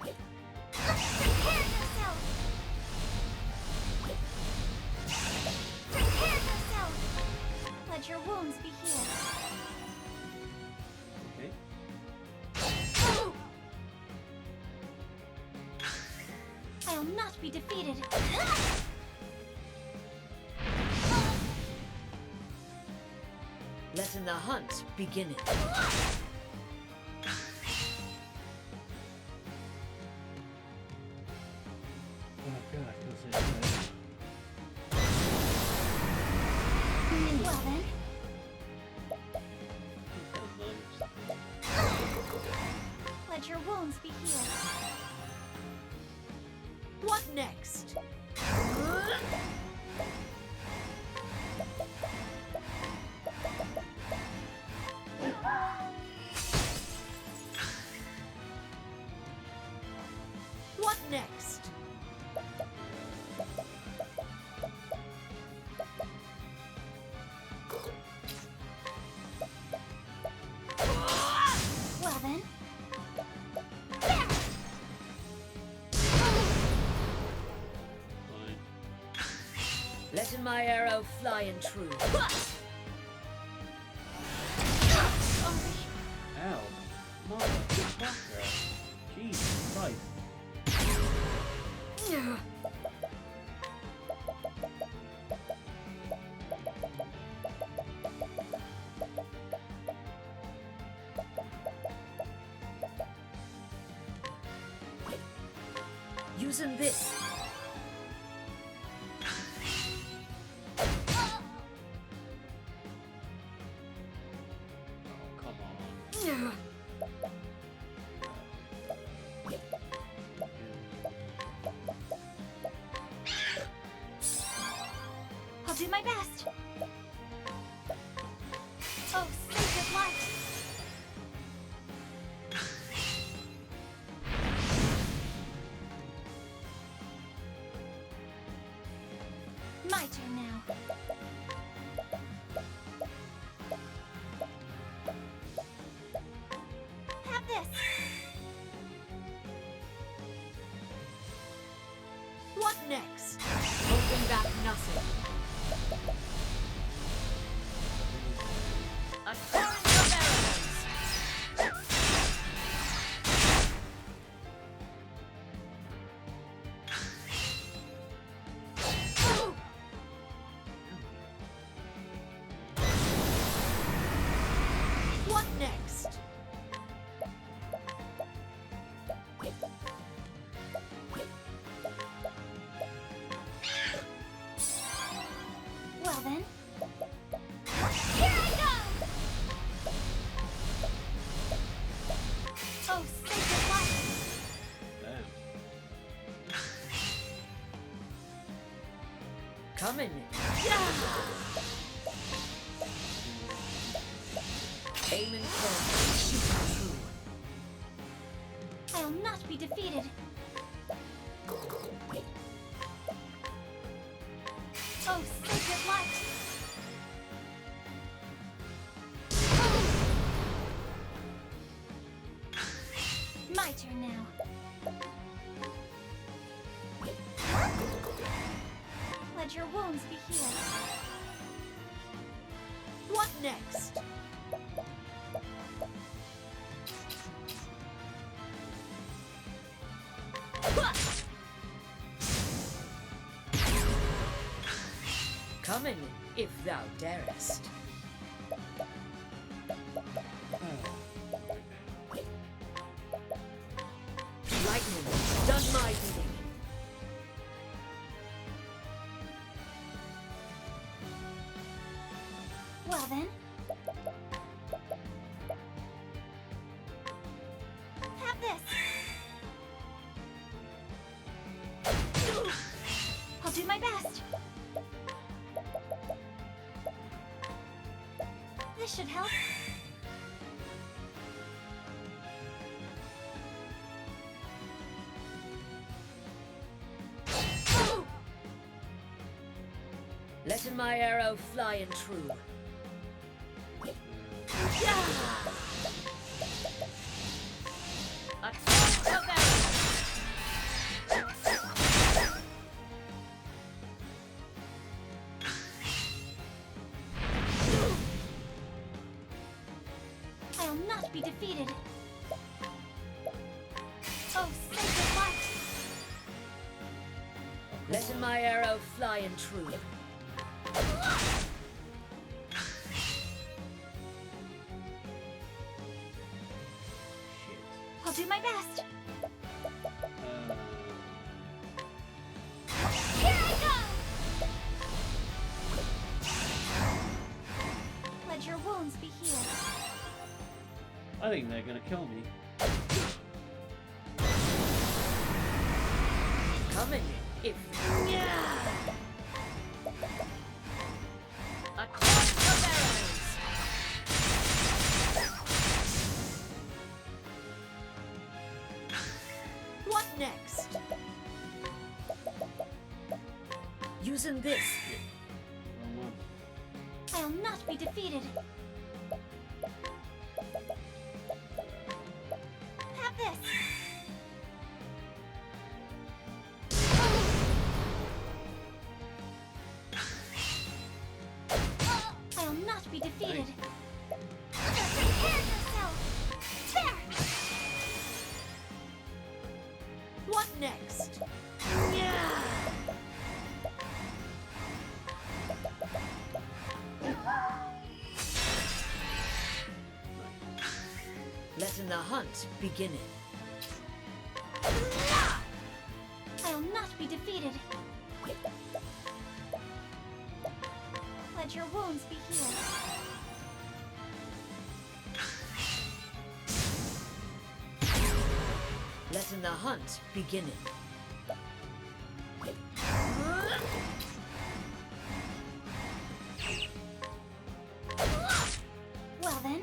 Prepare yourself. Prepare yourself. Let your wounds be healed. Okay. I'll not be defeated. Letting the hunt beginning. Oh god, I feel so bad. Well then. Let your wounds be healed. What next? What next? Well then. Fine. Letting my arrow fly and true. Ow. Motherfucker. Jesus Christ. Using this. Oh, come on. I'll do my best. Oh, sacred light. My turn now. Have this. What next? Holding back nothing. A torrent of arrows! What next? Well then. Here I go! Oh, sacred light. Damn. Coming. Aiming firm, shooting true. I'll not be defeated. Oh, sacred light. My turn now. Let your wounds be healed. What next? Coming, if thou darest. Lightning, done my bidding. Well then. Have this. I'll do my best. This should help. Letting my arrow fly and true. A torrent of arrows! I'll not be defeated. Oh, sacred light. Letting my arrow fly and true. I'll do my best. Here I go! Let your wounds be healed. I think they're gonna kill me. Coming, if... A torrent of arrows! What next? Using this. Wrong one. I'll not be defeated. Have this. I'll not be defeated. Prepare yourself. There. What next? Letting the hunt begin. I'll let your wounds be healed. Letting the hunt beginning. Well then.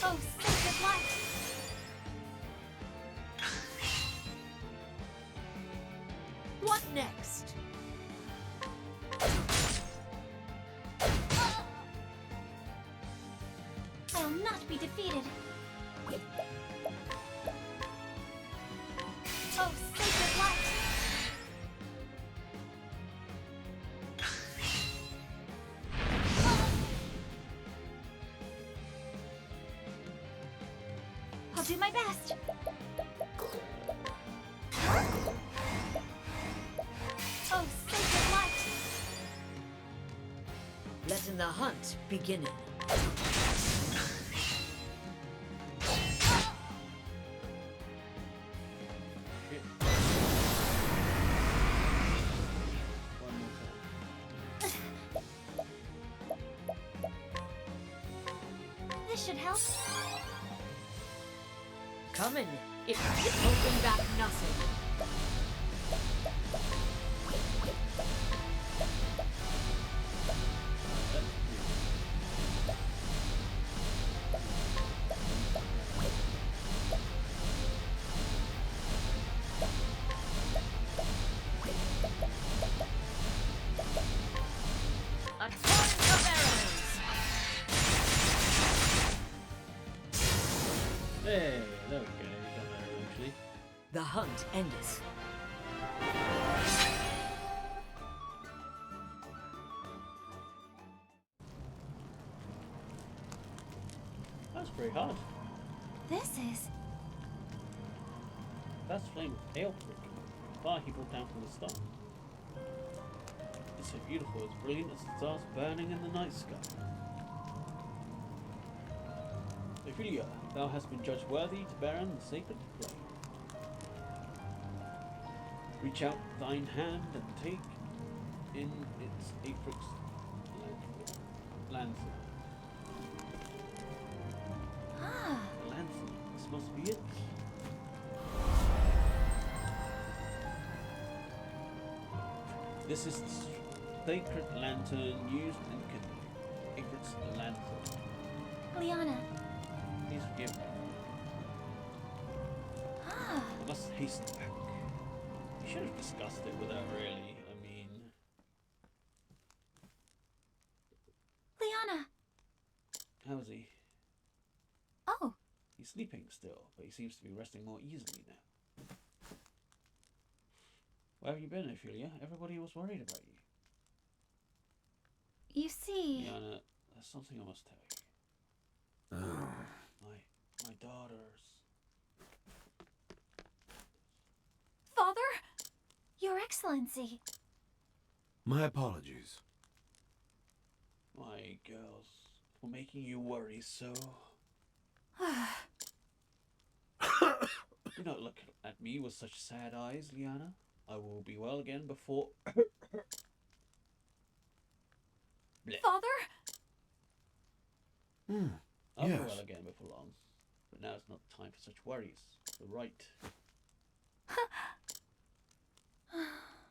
Oh, sacred light! What next? I'll not be defeated. Oh, sacred light! I'll do my best. Oh, sacred light! Letting the hunt beginning. This should help. Coming. It's holding back nothing. A torrent of arrows. Hey, there we go. We got there eventually. The hunt endeth. That's pretty hard. This is. That's flame of Aelfric. Fire he brought down from the start. It's so beautiful, it's brilliant as the stars burning in the night sky. Ophelia, thou hast been judged worthy to bear in the sacred flame. Reach out thine hand and take in its Aelfric's lanthorn. Ah, Lanthorn, this must be it. This is the sacred lantern used in kindling. Aelfric's lanthorn. Liana. Please forgive me. Ah, I must hasten back. You should have discussed it with her, really. I mean, Liana. how is he? Oh, He's sleeping still, but he seems to be resting more easily now. Where have you been, Ophelia? Everybody was worried about you. you see. Liana, there's something I must tell you. My daughters. Father? Your Excellency. My apologies. My girls, for making you worry so. Do not look at me with such sad eyes, Liana. I will be well again before. Blech. Father? I'll be Yes. well again before long. But now is not the time for such worries. The right.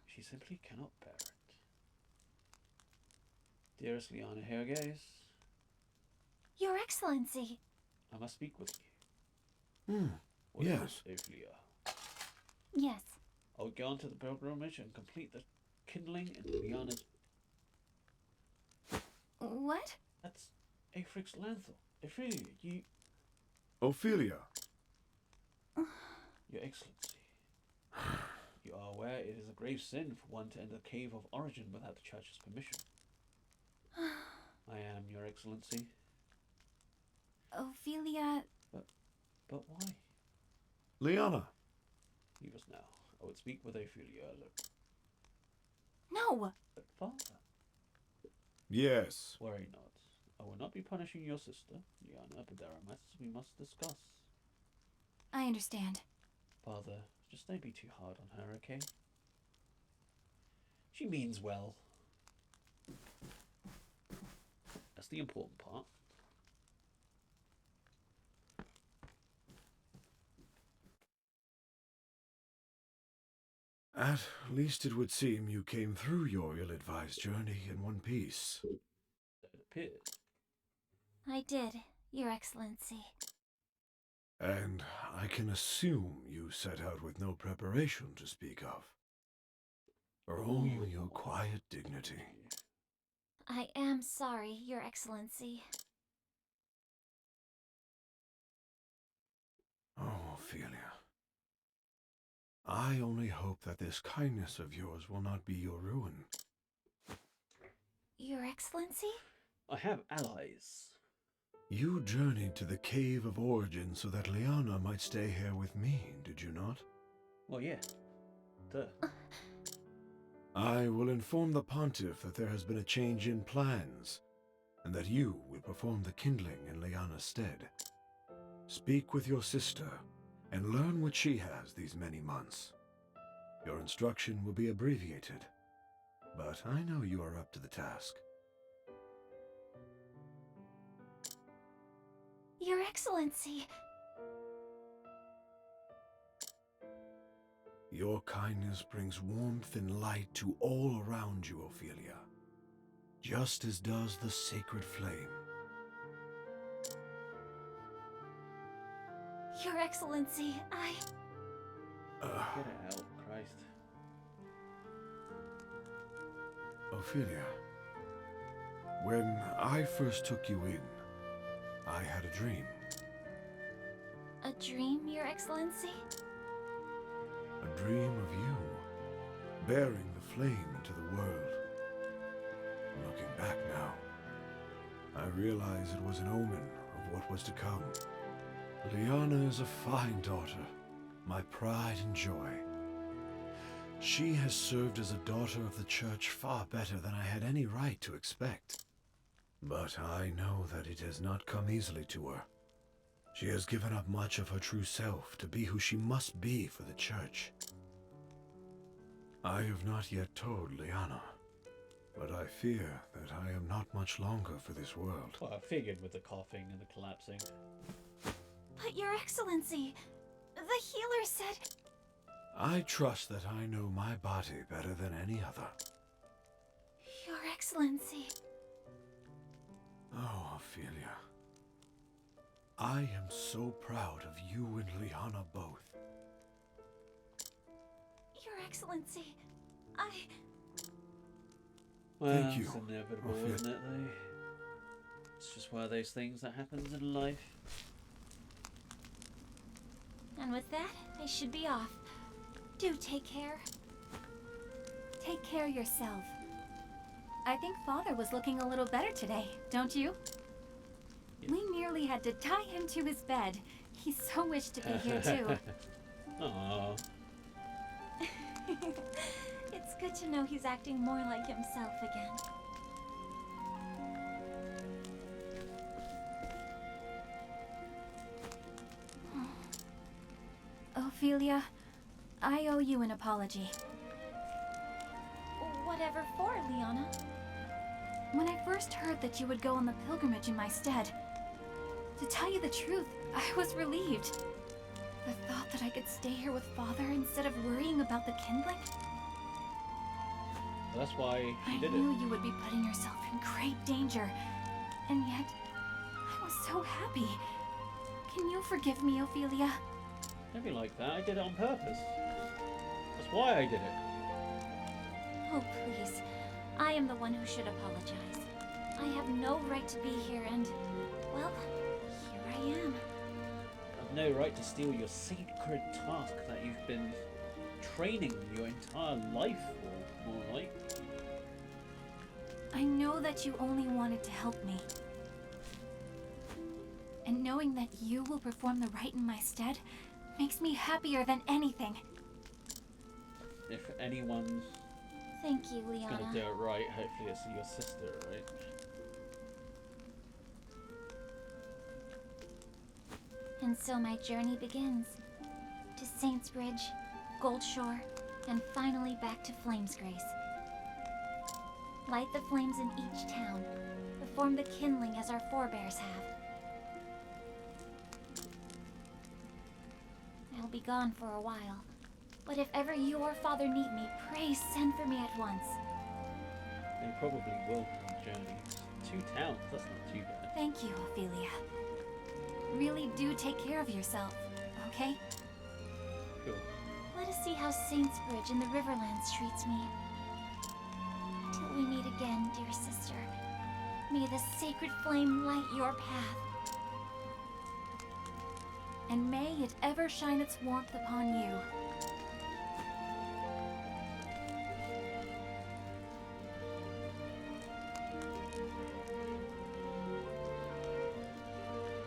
She simply cannot bear it. Dearest Liana, here goes. Your Excellency. I must speak with you. What Yes. is it, Ophelia? Yes. I will go on to the pilgrimage and complete the kindling in Liana's. What? That's Aelfric's lanthorn. Ophelia, you. Ophelia. Your Excellency. You are aware it is a grave sin for one to enter the Cave of Origin without the Church's permission. I am, Your Excellency. Ophelia. But why? Liana. Leave us now. I would speak with Ophelia alone. No! But father, Yes. worry not. I will not be punishing your sister, Liana, but there are matters we must discuss. I understand. Father, just don't be too hard on her, okay? She means well. That's the important part. At least it would seem you came through your ill-advised journey in one piece. It appears. I did, Your Excellency. And I can assume you set out with no preparation to speak of. For only your quiet dignity. I am sorry, Your Excellency. Oh, Ophelia. I only hope that this kindness of yours will not be your ruin. Your Excellency? I have allies. You journeyed to the Cave of Origin so that Liana might stay here with me, did you not? Well, yeah. Duh. I will inform the Pontiff that there has been a change in plans, and that you will perform the kindling in Liana's stead. Speak with your sister, and learn what she has these many months. Your instruction will be abbreviated, but I know you are up to the task. Your Excellency! Your kindness brings warmth and light to all around you, Ophelia, just as does the sacred flame. Your Excellency, Get it out, Christ. Ophelia, when I first took you in, I had a dream. A dream, Your Excellency? A dream of you, bearing the flame into the world. Looking back now, I realize it was an omen of what was to come. Liana is a fine daughter, my pride and joy. She has served as a daughter of the Church far better than I had any right to expect. But I know that it has not come easily to her. She has given up much of her true self to be who she must be for the Church. I have not yet told Liana, but I fear that I am not much longer for this world. Well, I figured with the coughing and the collapsing. But Your Excellency, the healer said... I trust that I know my body better than any other. Your Excellency... Oh, Ophelia. I am so proud of you and Liana both. Your Excellency, Well, Thank you, it's inevitable, Ophelia. isn't it, though? It's just one of those things that happens in life. And with that, I should be off. Do take care. Take care yourself. I think Father was looking a little better today, don't you? Yeah. We nearly had to tie him to his bed. He so wished to be here too. Aww. It's good to know he's acting more like himself again. Ophelia, I owe you an apology. Whatever for, Liana? When I first heard that you would go on the pilgrimage in my stead, to tell you the truth, I was relieved. The thought that I could stay here with Father instead of worrying about the kindling. That's why she I did knew it. you would be putting yourself in great danger, and yet I was so happy. Can you forgive me, Ophelia? Don't be like that. I did it on purpose. That's why I did it. Oh, please. I am the one who should apologize. I have no right to be here and, well, here I am. I've no right to steal your sacred task that you've been training your entire life for, more like. I know that you only wanted to help me. And knowing that you will perform the rite in my stead makes me happier than anything. If anyone's Thank you, Liana. gonna do it right, hopefully it's your sister, right? And so my journey begins. To Saints Bridge, Goldshore, and finally back to Flamesgrace. Light the flames in each town, form the kindling as our forebears have. I'll be gone for a while, but if ever you or Father need me, pray send for me at once. They probably will on journeys. 2 towns, that's not too bad. Thank you, Ophelia. Really do take care of yourself, okay? Cool. Let us see how Saints Bridge in the Riverlands treats me. Till we meet again, dear sister. May the sacred flame light your path. And may it ever shine its warmth upon you.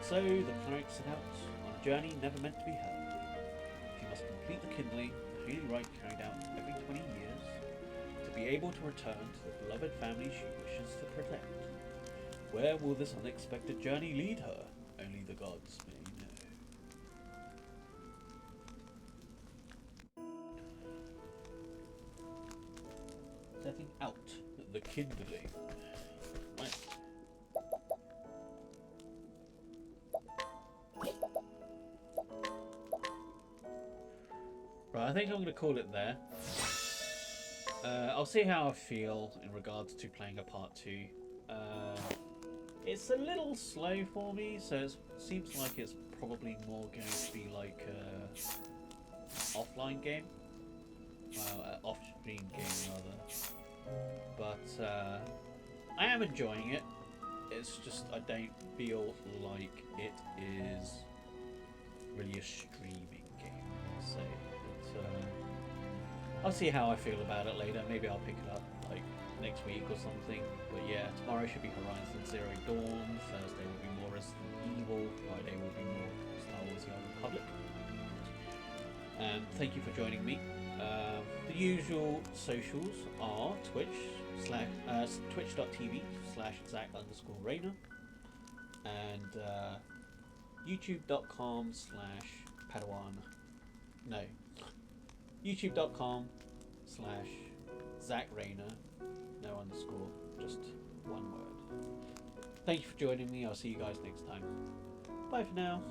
So the cleric set out on a journey never meant to be heard. She must complete the kindling, the holy rite carried out every 20 years, to be able to return to the beloved family she wishes to protect. Where will this unexpected journey lead her? Only the gods may know. Setting out the kindling. Right. Right, I think I'm going to call it there. I'll see how I feel in regards to playing a part 2. It's a little slow for me, so it seems like it's probably more going to be like a offline game. Well, an off-stream game rather. But I am enjoying it. It's just I don't feel like it is really a streaming game, I'll say. I'll see how I feel about it later. Maybe I'll pick it up like next week or something. But yeah, tomorrow should be Horizon Zero Dawn. Thursday will be more Resident Evil. Friday will be more Star Wars: The Old Republic. And thank you for joining me. The usual socials are twitch.tv/Zach_Rainer and youtube.com/Padawan. No. youtube.com/Zach Rainer, no underscore, just one word. Thank you for joining me. I'll see you guys next time. Bye for now.